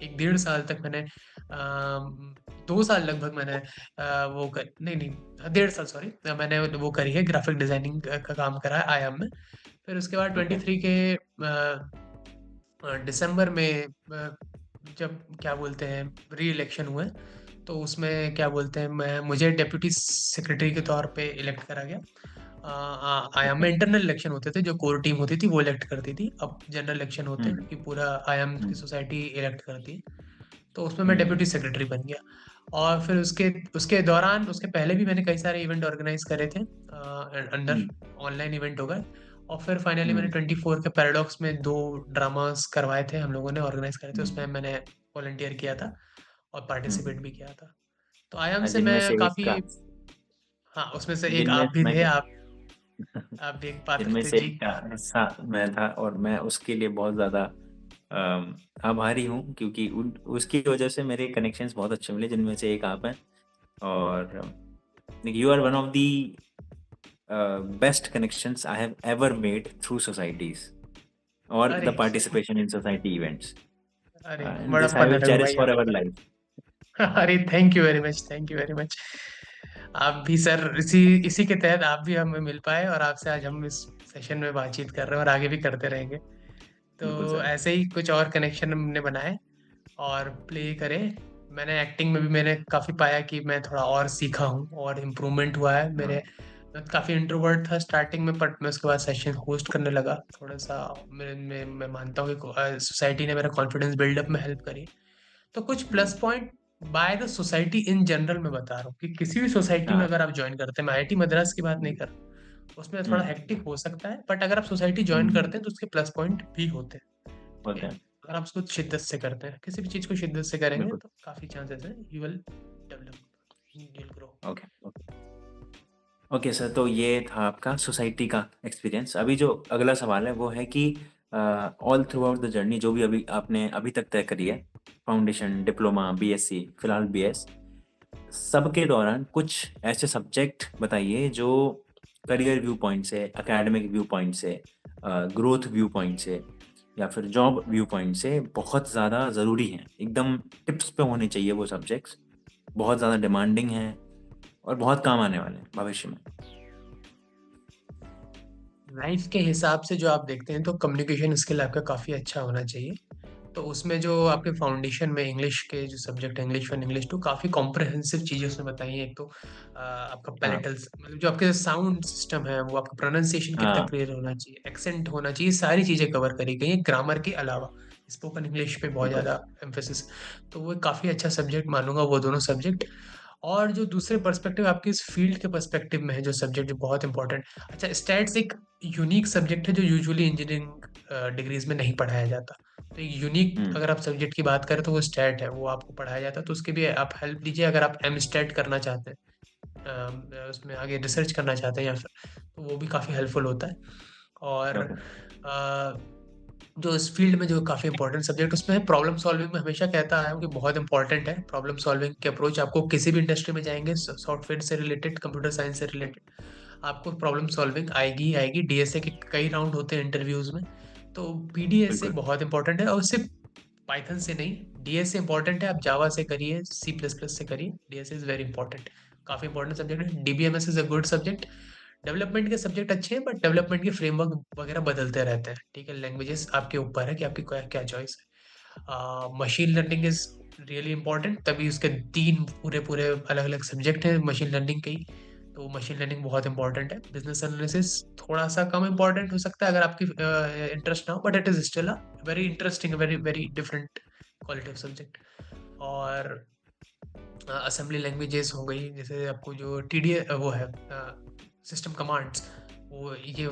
एक 1.5 साल तक मैंने, 2 साल लगभग मैंने वो कर, नहीं नहीं 1.5 साल, सॉरी, मैंने वो करी है, ग्राफिक डिजाइनिंग का काम करा है आयाम में। फिर उसके बाद ओके, 23 के दिसंबर में, जब क्या बोलते हैं, री इलेक्शन हुए, तो उसमें क्या बोलते हैं, मैं मुझे डेप्यूटी सेक्रेटरी के तौर पे इलेक्ट करा गया। आयाम ओके, में इंटरनल इलेक्शन होते थे, जो कोर टीम होती थी वो इलेक्ट करती थी, अब जनरल इलेक्शन होते हैं हम्म, कि पूरा आयाम की हम्म, सोसाइटी इलेक्ट करती है। तो उसमें मैं हम्म, डेप्यूटी सेक्रेटरी बन गया। और फिर उसके उसके दौरान, उसके पहले भी मैंने कई सारे इवेंट ऑर्गेनाइज करे थे अंडर, हम्म, ऑनलाइन इवेंट हो गए। और फिर फाइनली मैंने हम्म, 24 के पैराडॉक्स में 2 ड्रामास करवाए थे, हम लोगों ने ऑर्गेनाइज करे थे, उसमें हम्म, मैंने वॉलंटियर किया था और पार्टिसिपेट हम्म, भी किया था। तो आयाम से जिनमें मैं से एक काफी, का हाँ उसमें से एक जिनमें आप भी मैं थे, आप भी एक पात्र जिनमें थे से जी। एक का हिस्सा मैं था, और मैं उसके लिए बहुत ज़्यादा आभारी हूँ, क्योंकि उसकी वजह से मेरे कनेक्शंस बहुत अच्छे मिले, जिनमें से एक आप हैं। और you are one of the best connections I have ever made through societies or अरे the participation in society events. अरे And बड़ा this I फन है will रघु cherish भाई forever आपका। life. अरे thank you very much, thank you very much. आप भी sir, इसी इसी के तहत आप भी हमें मिल पाए, और आपसे आज हम इस सेशन में बातचीत कर रहे हैं और आगे भी करते रहेंगे। बिल्कुल तो सर। ऐसे ही कुछ और कनेक्शन हमने बनाए और प्ले करे। मैंने एक्टिंग में भी मैंने काफ़ी पाया कि मैं थोड़ा और सीखा हूँ और इम्प्रूवमेंट हुआ है हाँ, मेरे। मैं काफ़ी इंट्रोवर्ट था स्टार्टिंग में, बट मैं उसके बाद सेशन होस्ट करने लगा थोड़ा सा। मैं मानता हूँ कि सोसाइटी ने मेरा कॉन्फिडेंस बिल्डअप में हेल्प करी। तो कुछ plus hmm, point by the society in general मैं बता रहा हूँ कि किसी भी सोसाइटी में हाँ, अगर आप ज्वाइन करते हैं, मैं आईआईटी मद्रास की बात नहीं हम्म, कर रहा, उसमें थोड़ा हम्म, हेक्टिक हो सकता है, बट अगर आप सोसाइटी ज्वाइन हम्म, करते हैं तो उसके प्लस पॉइंट भी होते हैं। ठीक होते है, हैं, अगर आप उसको शिद्दत से करते हैं, किसी भी चीज को शिद्दत से करेंगे बिल्कुल। तो काफी चांसेस है you will develop, you will grow. Okay, okay, okay sir, तो ये था आपका सोसाइटी का एक्सपीरियंस। अभी जो अगला सवाल है वो है कि all through out the journey, जो भी अभी आपने अभी तक तय करी है, फाउंडेशन, डिप्लोमा, बीएससी, फिलहाल बीएस, सबके दौरान कुछ ऐसे सब्जेक्ट बताइए जो करियर व्यू पॉइंट से, एकेडमिक व्यू पॉइंट से, ग्रोथ व्यू पॉइंट से, या फिर जॉब व्यू पॉइंट से बहुत ज़्यादा ज़रूरी हैं, एकदम टिप्स पे होने चाहिए वो सब्जेक्ट्स, बहुत ज़्यादा डिमांडिंग हैं और बहुत काम आने वाले हैं भविष्य में। लाइफ के हिसाब से जो आप देखते हैं तो कम्युनिकेशन स्किल आपका काफी अच्छा होना चाहिए। तो उसमें जो आपके फाउंडेशन में इंग्लिश के जो सब्जेक्ट है, इंग्लिश 1 इंग्लिश 2, काफी कॉम्प्रहेंसिव चीजें उसमें बताई हैं। एक तो आपका हाँ, पैलेटल, मतलब जो आपके साउंड सिस्टम है, वो आपका प्रोनाउंसिएशन कितना हाँ, क्लियर होना चाहिए, एक्सेंट होना चाहिए, सारी चीजें कवर करी गई हैं ग्रामर के अलावा। स्पोकन इंग्लिश पे बहुत बिल्कुल, ज्यादा एम्फेसिस। तो वो काफी अच्छा सब्जेक्ट मानूंगा वो दोनों सब्जेक्ट। और जो दूसरे पर्सपेक्टिव आपके इस फील्ड के पर्सपेक्टिव में है, जो सब्जेक्ट जो बहुत इंपॉर्टेंट, अच्छा स्टैट्स एक यूनिक सब्जेक्ट है जो यूजुअली इंजीनियरिंग डिग्रीज में नहीं पढ़ाया जाता। तो एक यूनिक हम्म, अगर आप सब्जेक्ट की बात करें तो वो स्टैट है, वो आपको पढ़ाया जाता है, तो उसके भी आप हेल्प लीजिए अगर आप एम स्टैट करना चाहते हैं, उसमें आगे रिसर्च करना चाहते हैं या फिर, तो वो भी काफ़ी हेल्पफुल होता है। और ओके, अ, जो इस फील्ड में जो काफ़ी इंपॉर्टेंट सब्जेक्ट उसमें है प्रॉब्लम सॉल्विंग, में हमेशा कहता है कि बहुत इंपॉर्टेंट है प्रॉब्लम सॉल्विंग की अप्रोच। आपको किसी भी इंडस्ट्री में जाएंगे, सॉफ्टवेयर से रिलेटेड, कंप्यूटर साइंस से रिलेटेड, आपको प्रॉब्लम सॉल्विंग आएगी ही आएगी। डीएसए के कई राउंड होते हैं इंटरव्यूज में, तो पीडीएसए बिल्कुल, बहुत इंपॉर्टेंट है। और सिर्फ पाइथन से नहीं, डीएसए इंपॉर्टेंट है, आप जावा से करिए, सी प्लस प्लस से करिए, डीएसए इज वेरी इंपॉर्टेंट, काफी इंपॉर्टेंट सब्जेक्ट है। DBMS is a good subject. Development के सब्जेक्ट अच्छे हैं, बट डेवलपमेंट के फ्रेमवर्क वगैरह बदलते रहते हैं। ठीक है, लैंग्वेजेस आपके ऊपर है कि आपकी क्या क्या चॉइस है। Machine learning is really important, तभी उसके 3 पूरे पूरे अलग अलग सब्जेक्ट हैं मशीन लर्निंग के ही। तो मशीन लर्निंग बहुत इंपॉर्टेंट है। बिजनेस एनालिसिस थोड़ा सा कम इंपॉर्टेंट हो सकता है अगर आपकी इंटरेस्ट ना हो, but it is still a very interesting, very very different quality of subject. और असेंबली लैंग्वेजेस हो गई, जैसे आपको जो टीडी वो है सिस्टम कमांड्स, वो ये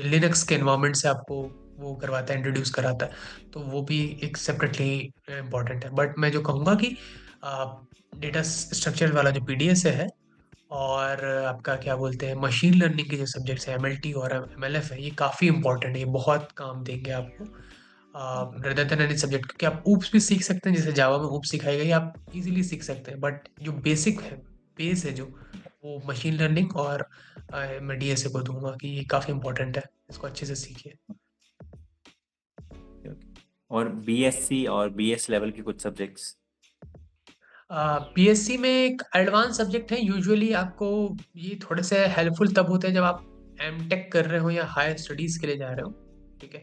लिनक्स के एनवायरनमेंट से आपको वो करवाता है, इंट्रोड्यूस कराता है, तो वो भी एक सेपरेटली इम्पोर्टेंट है। बट मैं जो कहूँगा कि डेटा स्ट्रक्चर वाला जो पीडीएस है, और आपका क्या बोलते हैं मशीन लर्निंग के जो सब्जेक्ट्स हैं, एमएलटी और एमएलएफ है, ये काफ़ी इंपॉर्टेंट है, ये बहुत काम देंगे आपको रेदर देन एनी सब्जेक्ट। क्योंकि आप ऊप्स भी सीख सकते हैं, जैसे जावा में ऊप्स सिखाई गई, आप इजीली सीख सकते हैं, बट जो बेसिक है, बेस है जो, वो मशीन लर्निंग और मैं डीएसए को दूंगा कि ये काफ़ी इंपॉर्टेंट है, इसको अच्छे से सीखिए। और बीएससी और बीएस लेवल के कुछ सब्जेक्ट्स? बीएससी में एक एडवांस सब्जेक्ट है, यूजुअली आपको ये थोड़े से हेल्पफुल तब होते हैं जब आप एमटेक कर रहे हो या हायर स्टडीज के लिए जा रहे हो। ठीक है।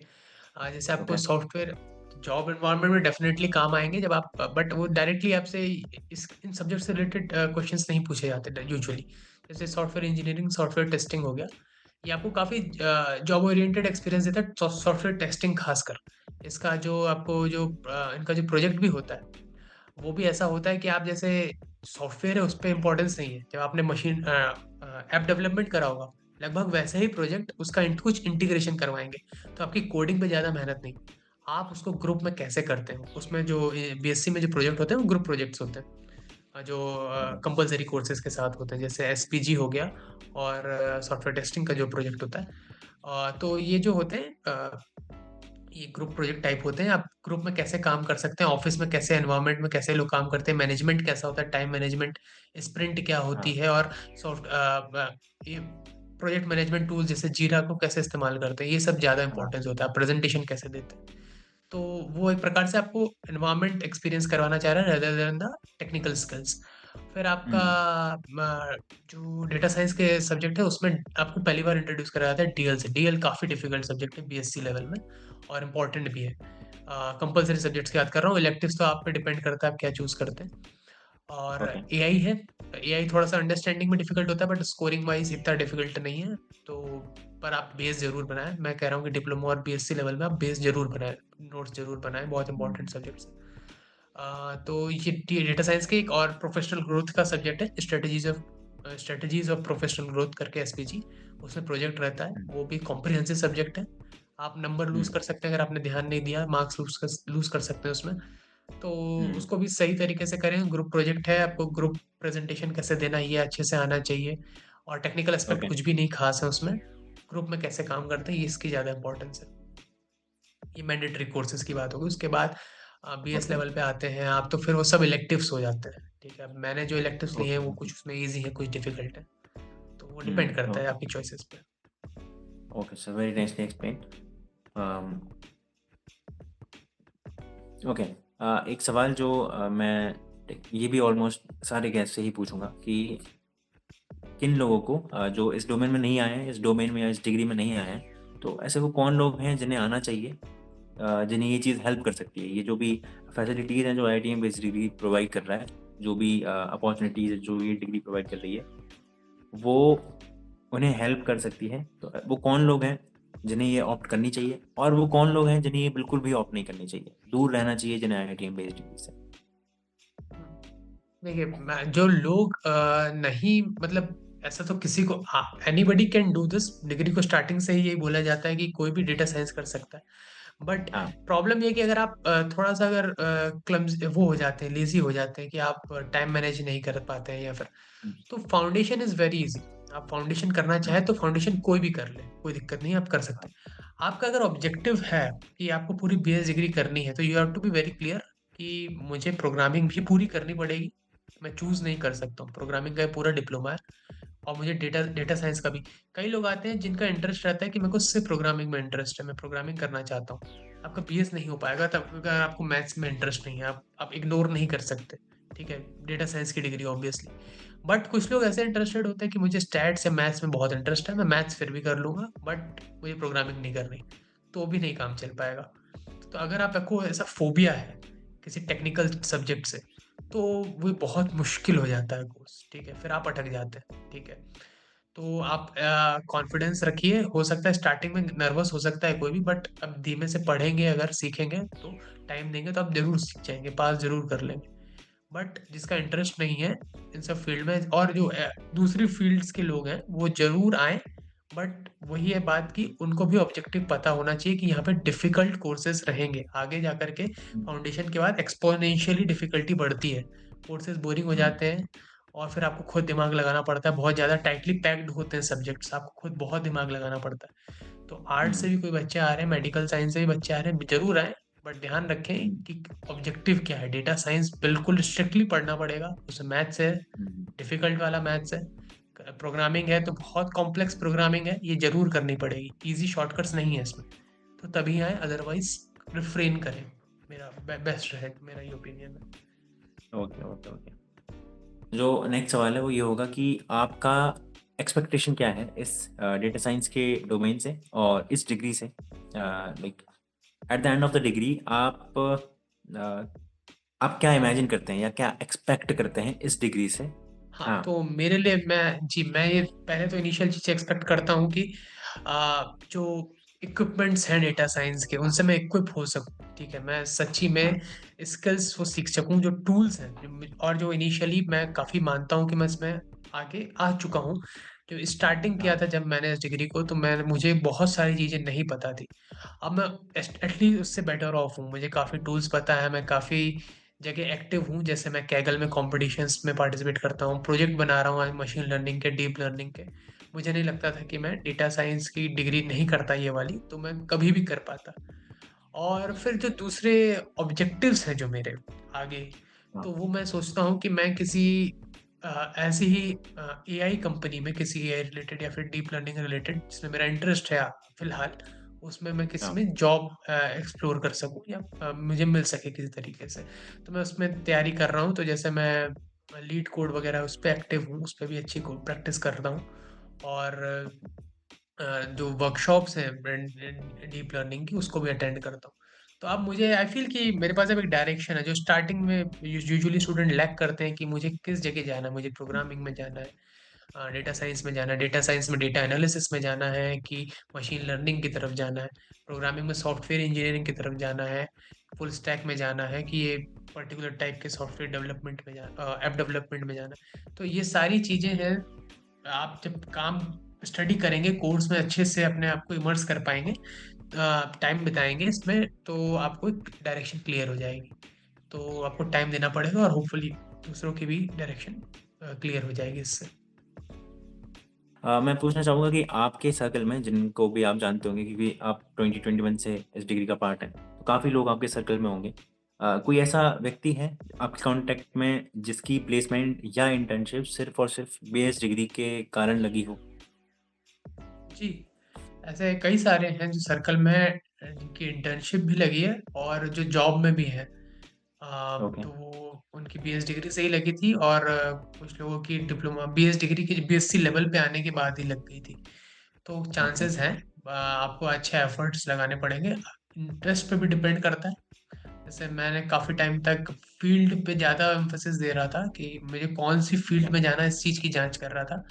जैसे आपको ओके। सॉफ्टवेयर जॉब एनवायरनमेंट में डेफिनेटली काम आएंगे जब आप, बट वो डायरेक्टली आपसे इस इन सब्जेक्ट से रिलेटेड क्वेश्चंस नहीं पूछे जाते यूजुअली। जैसे सॉफ्टवेयर इंजीनियरिंग, सॉफ्टवेयर टेस्टिंग हो गया, ये आपको काफ़ी जॉब ओरिएंटेड एक्सपीरियंस देता है, सॉफ्टवेयर टेस्टिंग खासकर। इसका जो आपको जो इनका जो प्रोजेक्ट भी होता है, वो भी ऐसा होता है कि आप जैसे सॉफ्टवेयर है उस पर इम्पोर्टेंस नहीं है, जब आपने मशीन ऐप डेवलपमेंट करा होगा, लगभग वैसे ही प्रोजेक्ट उसका कुछ इंटीग्रेशन करवाएंगे, तो आपकी कोडिंग पे ज़्यादा मेहनत नहीं, आप उसको ग्रुप में कैसे करते हैं, उसमें जो बीएससी में जो प्रोजेक्ट होते हैं वो ग्रुप प्रोजेक्ट्स होते हैं, जो कंपलसरी कोर्सेज के साथ होते हैं, जैसे एसपीजी हो गया, और सॉफ्टवेयर टेस्टिंग का जो प्रोजेक्ट होता है। तो ये जो होते हैं ये ग्रुप प्रोजेक्ट टाइप होते हैं, आप ग्रुप में कैसे काम कर सकते हैं, ऑफिस में कैसे, एनवायरनमेंट में कैसे लोग काम करते हैं, मैनेजमेंट कैसा होता है, टाइम मैनेजमेंट, स्प्रिंट क्या होती हाँ। है, और सॉफ्ट ये प्रोजेक्ट मैनेजमेंट टूल जैसे जीरा को कैसे इस्तेमाल करते हैं, ये सब ज़्यादा हाँ। इंपॉर्टेंस होता है, प्रेजेंटेशन कैसे देते हैं। तो वो एक प्रकार से आपको एनवायरनमेंट एक्सपीरियंस करवाना चाह रहा है rather than the technical skills. फिर आपका हम्म। जो डेटा साइंस के सब्जेक्ट है उसमें आपको पहली बार इंट्रोड्यूस कराया जाता है डीएल से। डीएल काफ़ी डिफिकल्ट सब्जेक्ट है बीएससी लेवल में, और इम्पोर्टेंट भी है। कंपलसरी सब्जेक्ट्स की बात कर रहा हूँ, इलेक्टिव्स तो आप पे डिपेंड करता है आप क्या चूज करते हैं। और ओके। एआई है, एआई थोड़ा सा अंडरस्टैंडिंग में डिफिकल्ट होता है, बट स्कोरिंग वाइज इतना डिफिकल्ट नहीं है। तो पर आप बेस जरूर बनाएं, मैं कह रहा हूँ कि डिप्लोमा और बीएससी लेवल में आप बेस जरूर बनाएं, नोट्स जरूर बनाएं, बहुत इंपॉर्टेंट सब्जेक्ट्स। तो ये डेटा साइंस के एक और प्रोफेशनल ग्रोथ का सब्जेक्ट है, स्ट्रेटजीज ऑफ प्रोफेशनल ग्रोथ करके एसपीजी, उसमें प्रोजेक्ट रहता है, वो भी कॉम्प्रिहेंसिव सब्जेक्ट है। आप नंबर लूज हम्म। कर सकते हैं अगर आपने ध्यान नहीं दिया, मार्क्स लूज कर सकते हैं उसमें। तो हम्म। उसको भी सही तरीके से करें, ग्रुप प्रोजेक्ट है, आपको ग्रुप प्रेजेंटेशन कैसे देना है ये अच्छे से आना चाहिए, और टेक्निकल एस्पेक्ट ओके। कुछ भी नहीं खास है उसमें, ग्रुप में कैसे काम करते हैं ये इसकी ज़्यादा इंपॉर्टेंस है। ये मैंडेटरी कोर्सेज की बात होगी। उसके बाद बीएस ओके। लेवल पे आते हैं आप, तो फिर वो सब इलेक्टिव्स हो जाते हैं। ठीक है, अब मैंने जो इलेक्टिव्स लिए हैं ओके। वो कुछ उसमें ईजी है, कुछ डिफिकल्ट है, तो वो डिपेंड हम्म। करता है ओके। आपकी चॉइसेस पे। Okay sir, very nicely explain. Okay. एक सवाल जो मैं ये भी ऑलमोस्ट सारे गैस से ही पूछूंगा कि किन लोगों को जो इस डोमेन में नहीं आए हैं, इस डोमेन में या इस डिग्री में नहीं आए हैं, तो ऐसे वो कौन लोग हैं जिन्हें आना चाहिए, जिन्हें ये चीज़ हेल्प कर सकती है, ये जो भी फैसिलिटीज़ हैं जो आईआईटीएम बेस्ड डिग्री प्रोवाइड कर रहा है, जो भी अपॉर्चुनिटीज़ जो ये डिग्री प्रोवाइड कर रही है, वो उन्हें हेल्प कर सकती है, तो वो कौन लोग हैं जिन्हें ये ऑप्ट करनी चाहिए, और वो कौन लोग हैं जिन्हें ये बिल्कुल भी ऑप्ट नहीं करनी चाहिए, दूर रहना चाहिए जिन्हें आईआईटीएम बेस्ड डिग्री से? देखिए जो लोग नहीं, मतलब ऐसा तो किसी को, anybody can do this, degree को स्टार्टिंग से ही यही बोला जाता है कि कोई भी डेटा साइंस कर सकता है। बट हाँ। प्रॉब्लम ये है कि अगर आप थोड़ा सा अगर क्लम्स वो हो जाते हैं, लेजी हो जाते हैं, कि आप टाइम मैनेज नहीं कर पाते हैं या फिर, हम्म। तो फाउंडेशन इज वेरी इजी। आप फाउंडेशन करना चाहे तो फाउंडेशन कोई भी कर ले, कोई दिक्कत नहीं है, आप कर सकते हैं। आपका अगर ऑब्जेक्टिव है कि आपको पूरी बीएस डिग्री करनी है, तो you have to be very clear कि मुझे प्रोग्रामिंग भी पूरी करनी पड़ेगी, मैं चूज नहीं कर सकता हूँ, प्रोग्रामिंग का पूरा डिप्लोमा है, और मुझे डेटा डेटा साइंस का भी। कई लोग आते हैं जिनका इंटरेस्ट रहता है कि मेरे को सिर्फ प्रोग्रामिंग में इंटरेस्ट है, मैं प्रोग्रामिंग करना चाहता हूँ, आपका बीएस नहीं हो पाएगा तब, अगर आपको मैथ्स में इंटरेस्ट नहीं है, आप इग्नोर नहीं कर सकते। ठीक है, डेटा साइंस की डिग्री ऑब्वियसली। बट कुछ लोग ऐसे इंटरेस्टेड होते हैं कि मुझे स्टैट्स या मैथ्स में बहुत इंटरेस्ट है, मैं मैथ्स फिर भी कर लूंगा, बट मुझे प्रोग्रामिंग नहीं करनी, तो भी नहीं काम चल पाएगा। तो अगर आपको ऐसा फोबिया है किसी टेक्निकल सब्जेक्ट से, तो वो बहुत मुश्किल हो जाता है कोर्स, ठीक है? फिर आप अटक जाते हैं, ठीक है? तो आप कॉन्फिडेंस रखिए, हो सकता है स्टार्टिंग में नर्वस हो सकता है कोई भी, बट अब धीमे से पढ़ेंगे, अगर सीखेंगे तो टाइम देंगे तो आप ज़रूर सीख जाएँगे, पास ज़रूर कर लेंगे। बट जिसका इंटरेस्ट नहीं है इन सब फील्ड में, और जो दूसरी फील्ड्स के लोग हैं वो ज़रूर आएँ, बट वही है बात कि उनको भी ऑब्जेक्टिव पता होना चाहिए कि यहाँ पे डिफ़िकल्ट कोर्सेज़ रहेंगे। आगे जाकर के हुँ, फाउंडेशन के बाद एक्स्पोनेंशियली डिफ़िकल्टी बढ़ती है। कोर्सेज़ बोरिंग हो हुँ, जाते हैं और फिर आपको खुद दिमाग लगाना पड़ता है। बहुत ज़्यादा टाइटली पैक्ड होते हैं सब्जेक्ट्स, आपको खुद बहुत दिमाग लगाना पड़ता है। तो आर्ट से हुँ, भी कोई बच्चे आ रहे हैं, मेडिकल साइंस से भी बच्चे आ रहे हैं, ज़रूर आएँ, बट ध्यान रखें हुँ, कि ऑब्जेक्टिव क्या है। डेटा साइंस बिल्कुल स्ट्रिक्टली पढ़ना पड़ेगा, उसमें मैथ्स है, हुँ, डिफ़िकल्ट वाला मैथ्स है, प्रोग्रामिंग है तो बहुत कॉम्प्लेक्स प्रोग्रामिंग है, ये ज़रूर करनी पड़ेगी। ईज़ी शॉर्टकट्स नहीं है इसमें, तो तभी आएँ, अदरवाइज़ रिफ्रेन करें। मेरा बेस्ट है, मेरा ये ओपिनियन है। Okay, okay, okay. जो नेक्स्ट सवाल है वो ये होगा कि आपका एक्सपेक्टेशन क्या है इस डेटा साइंस के डोमेन से और इस डिग्री से? Like at the end of the degree आप क्या इमेजिन करते हैं या क्या एक्सपेक्ट करते हैं इस डिग्री से? हाँ, हाँ, तो मेरे लिए मैं ये पहले तो इनिशियल चीज़ एक्सपेक्ट करता हूँ कि जो इक्विपमेंट्स हैं डेटा साइंस के, उनसे मैं इक्विप हो सकूँ, ठीक है? मैं सच्ची हाँ, में स्किल्स वो सीख सकूँ, जो टूल्स हैं, और जो इनिशियली मैं काफ़ी मानता हूँ कि मैं इसमें आगे आ चुका हूँ। जो स्टार्टिंग किया हाँ, था जब मैंने इस डिग्री को, तो मुझे बहुत सारी चीज़ें नहीं पता थी। अब मैं एटलीस्ट उससे बेटर ऑफ हूँ। मुझे काफ़ी टूल्स पता है, मैं काफ़ी जगह एक्टिव हूँ। जैसे मैं कैगल में कॉम्पिटिशन्स में पार्टिसिपेट करता हूँ, प्रोजेक्ट बना रहा हूँ मशीन लर्निंग के, डीप लर्निंग के। मुझे नहीं लगता था कि मैं डेटा साइंस की डिग्री नहीं करता ये वाली, तो मैं कभी भी कर पाता। और फिर जो दूसरे ऑब्जेक्टिव्स हैं जो मेरे आगे, हाँ, तो वो मैं सोचता हूँ कि मैं किसी ऐसी ही एआई कंपनी में, किसी एआई रिलेटेड या फिर डीप लर्निंग रिलेटेड जिसमें मेरा इंटरेस्ट है फिलहाल, उसमें मैं किसी हाँ, में जॉब एक्सप्लोर कर सकूँ, या मुझे मिल सके किसी तरीके से। तो मैं उसमें तैयारी कर रहा हूँ, तो जैसे मैं लीड कोड वगैरह उस पे एक्टिव हूँ, उस पे भी अच्छी कोड प्रैक्टिस करता हूँ। और जो वर्कशॉप्स हैं डीप लर्निंग की, उसको भी अटेंड करता हूँ। तो अब मुझे आई फ़ील कि मेरे पास अब एक डायरेक्शन है, जो स्टार्टिंग में यूजुअली स्टूडेंट लैक करते हैं कि मुझे किस जगह जाना है, मुझे हुँ, प्रोग्रामिंग में जाना है, डेटा साइंस में जाना है, डेटा साइंस में डेटा एनालिसिस में जाना है, कि मशीन लर्निंग की तरफ जाना है, प्रोग्रामिंग में सॉफ्टवेयर इंजीनियरिंग की तरफ जाना है, फुल स्टैक में जाना है, कि ये पर्टिकुलर टाइप के सॉफ्टवेयर डेवलपमेंट में ऐप डेवलपमेंट में जाना है। तो ये सारी चीज़ें हैं, आप जब काम स्टडी करेंगे, कोर्स में अच्छे से अपने आप को इमर्स कर पाएँगे, टाइम बिताएँगे इसमें, तो आपको एक डायरेक्शन क्लियर हो जाएगी। तो आपको टाइम देना पड़ेगा और होपफुली दूसरों की भी डायरेक्शन क्लियर हो जाएगी इससे। मैं पूछना चाहूँगा कि आपके सर्कल में जिनको भी आप जानते होंगे क्योंकि आप 2021 से इस डिग्री का पार्ट हैं, तो काफ़ी लोग आपके सर्कल में होंगे। कोई ऐसा व्यक्ति है आपके कॉन्टैक्ट में जिसकी प्लेसमेंट या इंटर्नशिप सिर्फ़ और सिर्फ़ बीएस डिग्री के कारण लगी हो? जी, ऐसे कई सारे हैं जो सर्कल में हैं, जिनकी इंटर्नशिप भी लगी है और जो जॉब में भी हैं। ओके, तो वो उनकी बीएस डिग्री से ही लगी थी, और कुछ लोगों की डिप्लोमा बीएस डिग्री की बीएससी लेवल पे आने के बाद ही लग गई थी। तो ओके, चांसेस हैं, आपको अच्छे एफर्ट्स लगाने पड़ेंगे। इंटरेस्ट पे भी डिपेंड करता है। जैसे मैंने काफ़ी टाइम तक फील्ड पे ज़्यादा एम्फेसिस दे रहा था कि मुझे कौन-सी फील्ड में जाना है, इस चीज़ की जाँच कर रहा था।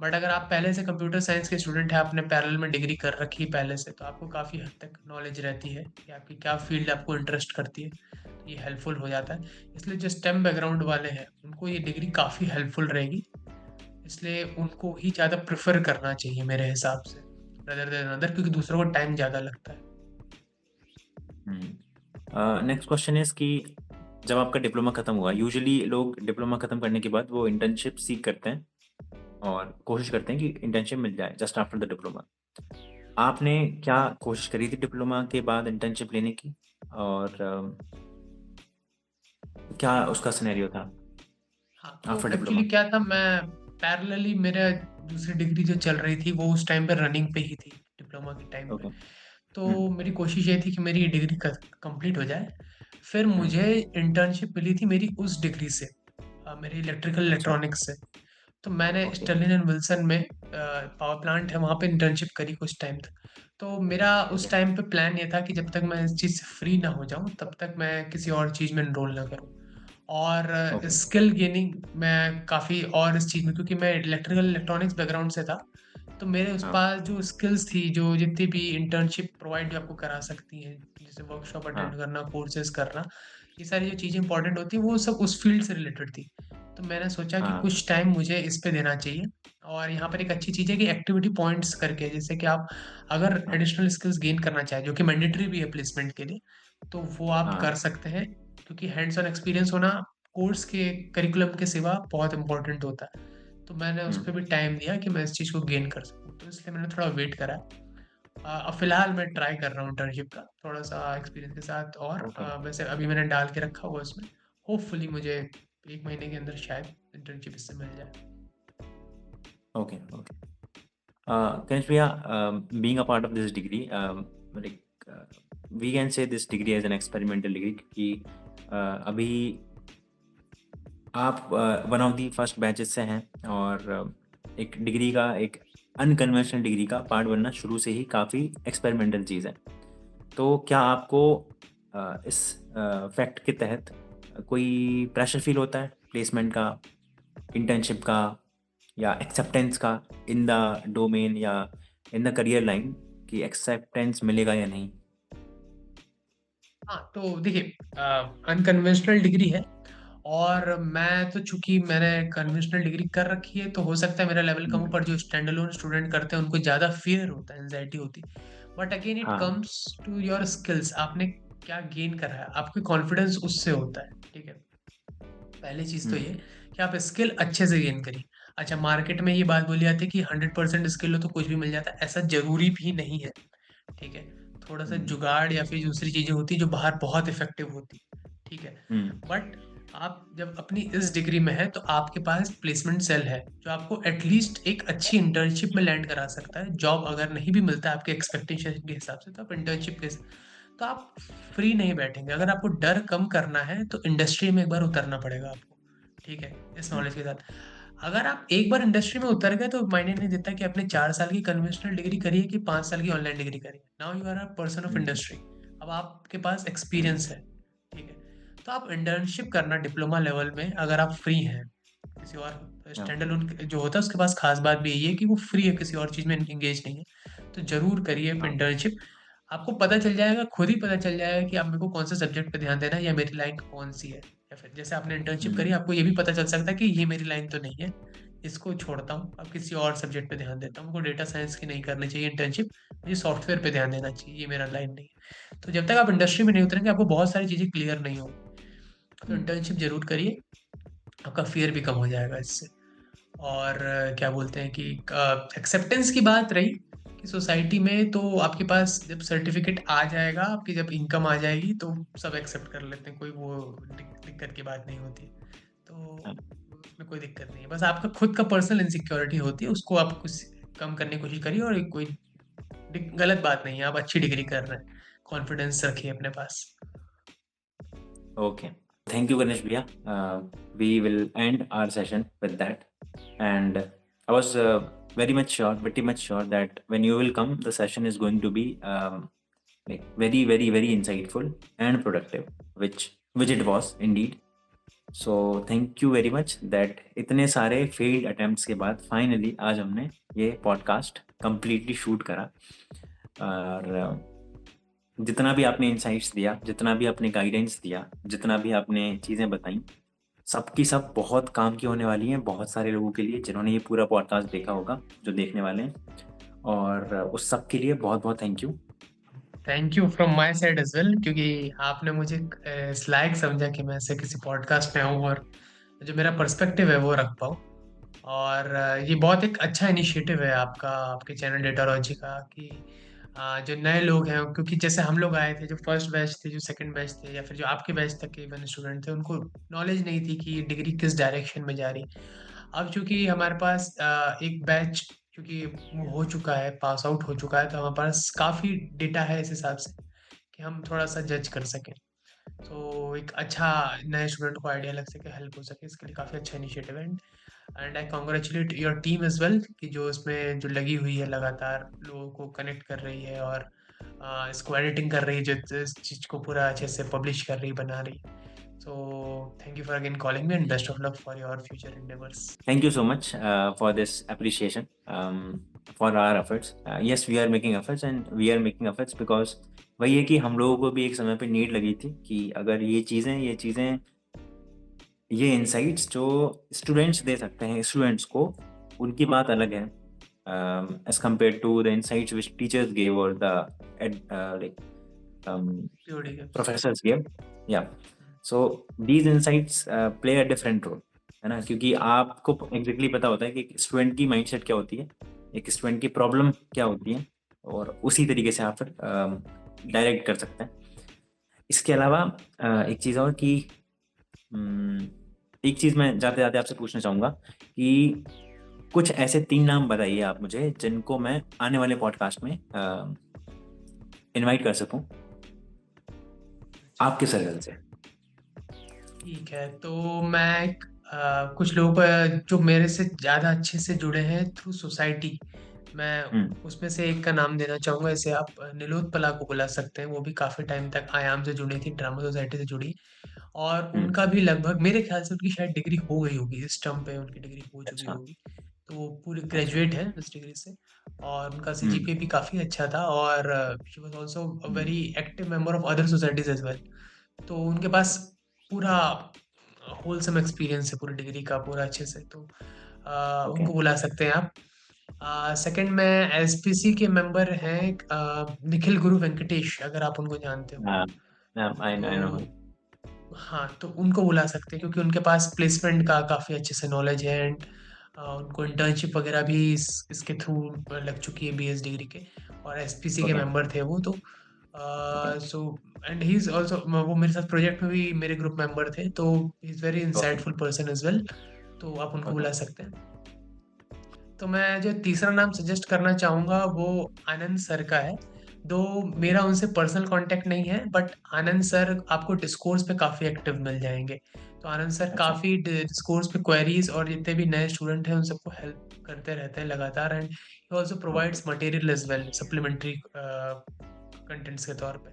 बट अगर आप पहले से कंप्यूटर साइंस के स्टूडेंट हैं, आपने पैरेलल में डिग्री कर रखी है पहले से, तो आपको काफ़ी हद तक नॉलेज रहती है कि आपकी क्या फील्ड आपको इंटरेस्ट करती है। तो ये हेल्पफुल हो जाता है। इसलिए जो स्टेम बैकग्राउंड वाले हैं, उनको ये डिग्री काफ़ी हेल्पफुल रहेगी। इसलिए उनको ही ज़्यादा प्रेफ़र करना चाहिए मेरे हिसाब से, रेदर देन अदर, क्योंकि दूसरों को टाइम ज़्यादा लगता है। हुँ। नेक्स्ट क्वेश्चन इज़ कि जब आपका डिप्लोमा खत्म हुआ, यूजुअली लोग डिप्लोमा खत्म करने के बाद वो इंटर्नशिप सीक करते हैं और कोशिश करते हैं कि इंटर्नशिप मिल जाए जस्ट आफ्टर द डिप्लोमा। आपने क्या कोशिश करी थी डिप्लोमा के बाद इंटर्नशिप लेने की? और क्या उसका सिनेरियो था हाँ, तो आफ्टर एक्चुअली डिप्लोमा? क्या था, मैं पैरेलली मेरा दूसरी डिग्री जो चल रही थी, वो उस टाइम पे रनिंग पे ही थी, डिप्लोमा के टाइम पे। ओके। हुँ, तो मेरी कोशिश ये थी कि मेरी ये डिग्री कंप्लीट हो जाए। फिर हुँ, मुझे इंटर्नशिप मिली थी मेरी उस डिग्री से, मेरी इलेक्ट्रिकल अच्छा, इलेक्ट्रॉनिक्स से। तो मैंने ओके, स्टर्लिन एंड विल्सन में पावर प्लांट है, वहाँ पे इंटर्नशिप करी कुछ टाइम तक। तो मेरा ओके, उस टाइम पे प्लान ये था कि जब तक मैं इस चीज़ से फ्री ना हो जाऊँ, तब तक मैं किसी और चीज़ में एनरोल ना करूँ। और ओके। स्किल गेनिंग मैं काफ़ी और इस चीज़ में, क्योंकि मैं इलेक्ट्रिकल इलेक्ट्रॉनिक्स बैकग्राउंड से था, तो मेरे उस हाँ, पास जो स्किल्स थी, जो जितनी भी इंटर्नशिप प्रोवाइड जो आपको करा सकती हैं, जैसे वर्कशॉप अटेंड हाँ, करना, कोर्सेज करना, ये सारी जो चीज़ें इंपॉर्टेंट होती हैं वो सब उस फील्ड से रिलेटेड थी। तो मैंने सोचा कि हाँ, कुछ टाइम मुझे इस पे देना चाहिए। और यहाँ पर एक अच्छी चीज़ है कि एक्टिविटी पॉइंट्स करके, जैसे कि आप अगर हाँ, एडिशनल स्किल्स गेन करना चाहें जो कि मैंडेटरी भी है प्लेसमेंट के लिए, तो वो आप हाँ, कर सकते हैं, क्योंकि हैंड्स ऑन एक्सपीरियंस होना कोर्स के करिकुलम के सिवा बहुत इंपॉर्टेंट होता है। तो मैंने उस हुँ, पे भी टाइम दिया कि मैं इस चीज़ को गेन कर सकूँ, तो इसलिए मैंने थोड़ा वेट करा। अब फिलहाल मैं ट्राई कर रहा हूँ इंटर्नशिप का थोड़ा सा एक्सपीरियंस के साथ, और ओके, वैसे अभी मैंने डाल के रखा हुआ है उसमें। होपफुली मुझे 1 महीने के अंदर शायद इंटर्नशिप इससे मिल जाए। Okay, okay. Ganesh Bhaiya, being a part of this degree, like we can say this degree as an experimental degree क्योंकि अभी आप one of the first batches से हैं और एक डिग्री का एक अनकन्वेंशनल डिग्री का पार्ट बनना शुरू से ही काफ़ी एक्सपेरिमेंटल चीज़ है। तो क्या आपको इस फैक्ट के तहत कोई प्रेशर फील होता है प्लेसमेंट का, इंटर्नशिप का या एक्सेप्टेंस का इन द डोमेन या इन द करियर लाइन कि एक्सेप्टेंस मिलेगा या नहीं? हाँ, तो देखिए, अनकन्वेंशनल डिग्री है, और मैं तो चूंकि मैंने कन्वेंशनल डिग्री कर रखी है, तो हो सकता है मेरा लेवल कम हो, हुँ, पर जो स्टैंड अलोन स्टूडेंट करते हैं उनको ज़्यादा फियर होता है, एंजाइटी होती है। बट अगेन इट हाँ, कम्स टू योर स्किल्स, आपने क्या गेन करा है, आपकी कॉन्फिडेंस उससे होता है। ठीक है, पहली चीज़ तो हुँ, ये कि आप स्किल अच्छे से गेन करिए। अच्छा, मार्केट में ये बात बोली जाती है कि 100% स्किल हो तो कुछ भी मिल जाता है, ऐसा ज़रूरी भी नहीं है। ठीक है? थोड़ा-सा हुँ, जुगाड़ या फिर दूसरी चीज़ें होती हैं जो बाहर बहुत इफ़ेक्टिव होती हैं। ठीक है? हुँ, बट आप जब अपनी इस डिग्री में हैं, तो आपके पास प्लेसमेंट सेल है, जो आपको एटलीस्ट एक अच्छी इंटर्नशिप में लैंड करा सकता है। जॉब अगर नहीं भी मिलता है आपके एक्सपेक्टेशन के हिसाब से, तो आप इंटर्नशिप के, तो आप फ्री नहीं बैठेंगे। अगर आपको डर कम करना है, तो इंडस्ट्री में एक बार उतरना पड़ेगा आपको। ठीक है? इस हुँ, नॉलेज के साथ। अगर आप एक बार इंडस्ट्री में उतर गए, तो मायने नहीं देता कि आपने 4 साल की कन्वेंशनल डिग्री करी है कि 5 साल की ऑनलाइन डिग्री करी है। Now you are a person of hmm, industry. अब आपके पास हुँ, एक्सपीरियंस है। ठीक है? तो आप इंटर्नशिप करना डिप्लोमा लेवल में, अगर आप फ्री हैं, किसी और हाँ, स्टैंड अलोन जो होता है उसके पास खास बात भी यही है कि वो फ्री है, किसी और चीज़ में एंगेज नहीं है। तो ज़रूर करिए हाँ, इंटर्नशिप। आपको पता चल जाएगा, खुद ही पता चल जाएगा कि आप मेरे को कौन से सब्जेक्ट पे ध्यान देना है, या मेरी लाइन कौन-सी है। या फिर जैसे आपने इंटर्नशिप करी, हुँ, आपको ये भी पता चल सकता है कि ये मेरी लाइन तो नहीं है, इसको छोड़ता हूँ, अब किसी और सब्जेक्ट पे ध्यान देता हूँ। मेरे को डेटा साइंस की नहीं करनी चाहिए इंटर्नशिप, मुझे सॉफ्टवेयर पे ध्यान देना चाहिए, ये मेरा लाइन नहीं है। तो जब तक आप इंडस्ट्री में नहीं उतरेंगे, आपको बहुत सारी चीज़ें क्लियर नहीं होंगी। तो हुँ, इंटर्नशिप ज़रूर करिए, आपका फ़ियर भी कम हो जाएगा इससे। और क्या बोलते हैं कि एक्सेप्टेंस की बात रही कि सोसाइटी में, तो आपके पास जब सर्टिफिकेट आ जाएगा, आपकी जब इनकम आ जाएगी, तो सब एक्सेप्ट कर लेते हैं, कोई वो दिक्कत की बात नहीं होती। तो हाँ, उसमें कोई दिक्कत नहीं है, बस आपका खुद का पर्सनल इनसिक्योरिटी होती है, उसको आप कुछ कम करने की कोशिश करिए। और कोई गलत बात नहीं है, आप अच्छी डिग्री कर रहे हैं, कॉन्फिडेंस रखिए अपने पास। ओके। थैंक यू गणेश भैया। We will end our session with that. And I was very much sure, pretty much sure that when you will come, the session is going to be like very, very, very insightful and productive, which it was indeed. So thank you very much that इतने सारे failed attempts के बाद finally आज हमने ये podcast completely shoot करा। और जितना भी आपने इंसाइट्स दिया, जितना भी आपने गाइडेंस दिया, जितना भी आपने चीज़ें बताई, सबकी सब बहुत काम की होने वाली हैं बहुत सारे लोगों के लिए जिन्होंने ये पूरा पॉडकास्ट देखा होगा, जो देखने वाले हैं। और उस सब के लिए बहुत बहुत thank you. Thank you from my side as well, क्योंकि आपने मुझे इस लायक समझा कि मैं ऐसे किसी पॉडकास्ट में आऊँ, और जो मेरा पर्सपेक्टिव है वो रख पाऊँ। और ये बहुत एक अच्छा इनिशिएटिव है आपका, आपके चैनल डेटालॉजी का, कि जो नए लोग हैं, क्योंकि जैसे हम लोग आए थे, जो फर्स्ट बैच थे, जो सेकंड बैच थे, या फिर जो आपके बैच तक के इवन स्टूडेंट थे, उनको नॉलेज नहीं थी कि ये डिग्री किस डायरेक्शन में जा रही। अब चूंकि हमारे पास एक बैच क्योंकि वो हो चुका है, पास आउट हो चुका है, तो हमारे पास काफ़ी डेटा है इस हिसाब से कि हम थोड़ा सा जज कर सकें। तो एक अच्छा नए स्टूडेंट को आइडिया लग सके, हेल्प हो सके, इसके लिए काफ़ी अच्छा इनिशिएटिव है। And I congratulate your team as well, कि जो इसमें जो लगी हुई है, लगातार लोगों को कनेक्ट कर रही है, और इसको एडिटिंग कर रही है, जो इस चीज़ को पूरा अच्छे से पब्लिश कर रही, बना रही। So thank you for again calling me, and best of luck for your future endeavors. Thank you so much for this appreciation for our efforts. Yes, we are making efforts and we are making efforts because वही है कि हम लोगों को भी एक समय पे नीड लगी थी कि अगर ये इनसाइट्स जो स्टूडेंट्स दे सकते हैं स्टूडेंट्स को, उनकी बात अलग है as compare to the insights which teachers gave और द लाइक POD के। Professors give. Yeah so these insights play a different role, है ना, क्योंकि आपको एग्जैक्टली पता होता है कि स्टूडेंट की माइंडसेट क्या होती है, एक स्टूडेंट की प्रॉब्लम क्या होती है, और उसी तरीके से आप फिर डायरेक्ट कर सकते हैं। इसके अलावा एक चीज़ और कि एक चीज़ मैं जाते जाते आपसे पूछना चाहूँगा कि कुछ ऐसे 3 नाम बताइए आप मुझे जिनको मैं आने वाले पॉडकास्ट में इनवाइट कर सकूं आपके सर्कल से। ठीक है, तो मैं कुछ लोगों को जो मेरे से ज़्यादा अच्छे से जुड़े हैं थ्रू सोसाइटी, मैं हम्म। उसमें से एक का नाम देना चाहूँगा। जैसे आप निलोद पला को बुला सकते हैं, वो भी काफ़ी टाइम तक आयाम से जुड़ी थी, ड्रामा सोसाइटी से जुड़ी, और हम्म। उनका भी लगभग मेरे ख्याल से उनकी शायद डिग्री हो गई होगी, इस टर्म पे उनकी डिग्री हो चुकी अच्छा। होगी। तो वो पूरे अच्छा। ग्रेजुएट हैं इस डिग्री से, और उनका हम्म। सीजीपीए भी काफ़ी अच्छा था, और she was also a hmm. Very active member of other societies as well. तो उनके पास पूरा होलसम एक्सपीरियंस है पूरी डिग्री का, पूरा अच्छे से, तो ओके। उनको बुला सकते हैं आप। सेकंड में एसपीसी के मेंबर हैं निखिल गुरु वेंकटेश, अगर आप उनको जानते हो हाँ, आई नो। तो। हाँ, तो उनको बुला सकते हैं क्योंकि उनके पास प्लेसमेंट का काफ़ी अच्छे से नॉलेज है, एंड उनको इंटर्नशिप वगैरह भी इसके थ्रू लग चुकी है बीएस डिग्री के, और एसपीसी के ओके। मेंबर थे वो तो। Okay. So and he is also, वो मेरे साथ प्रोजेक्ट में भी मेरे ग्रुप मेंबर थे, तो he is very okay. Insightful person as well. तो आप उनको ओके। बुला सकते हैं। तो मैं जो तीसरा नाम सजेस्ट करना चाहूँगा वो आनंद सर का है। दो मेरा उनसे पर्सनल कांटेक्ट नहीं है, बट आनंद सर आपको डिस्कोर्स पे काफ़ी एक्टिव मिल जाएंगे। तो आनंद सर अच्छा। काफ़ी डिस्कोर्स पे क्वेरीज और जितने भी नए स्टूडेंट हैं उन सबको हेल्प करते रहते हैं लगातार, and he also okay. Provides material as well, supplementary contents के तौर पे।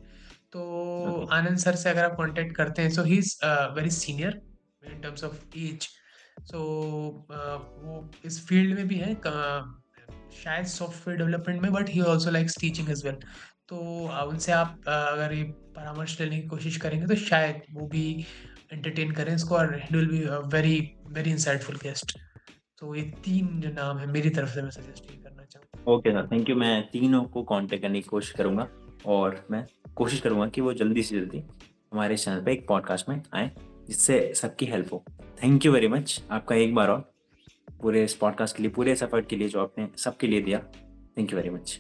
तो ओके। आनंद सर से अगर आप कांटेक्ट करते हैं, so he is very senior in terms of age. So वो इस फील्ड में भी है, शायद सॉफ्टवेयर डेवलपमेंट में, but he also likes teaching as well. तो उनसे आप अगर ये परामर्श लेने की कोशिश करेंगे तो शायद वो भी एंटरटेन करें इसको, और he will be very very insightful guest. तो ये तीन जो नाम है मेरी तरफ से, मैं सजेस्ट ये करना चाहूँगा। Okay sir, thank you. मैं तीनों को कांटेक्ट करने की कोशिश करूंगा और मैं कोशिश करूंगा कि वो जल्दी से जल्दी हमारे चैनल पे एक पॉडकास्ट में आए जिससे सबकी हेल्प हो। थैंक यू वेरी मच आपका एक बार और पूरे इस पॉडकास्ट के लिए, पूरे इस एफर्ट के लिए जो आपने सबके लिए दिया। Thank you very much.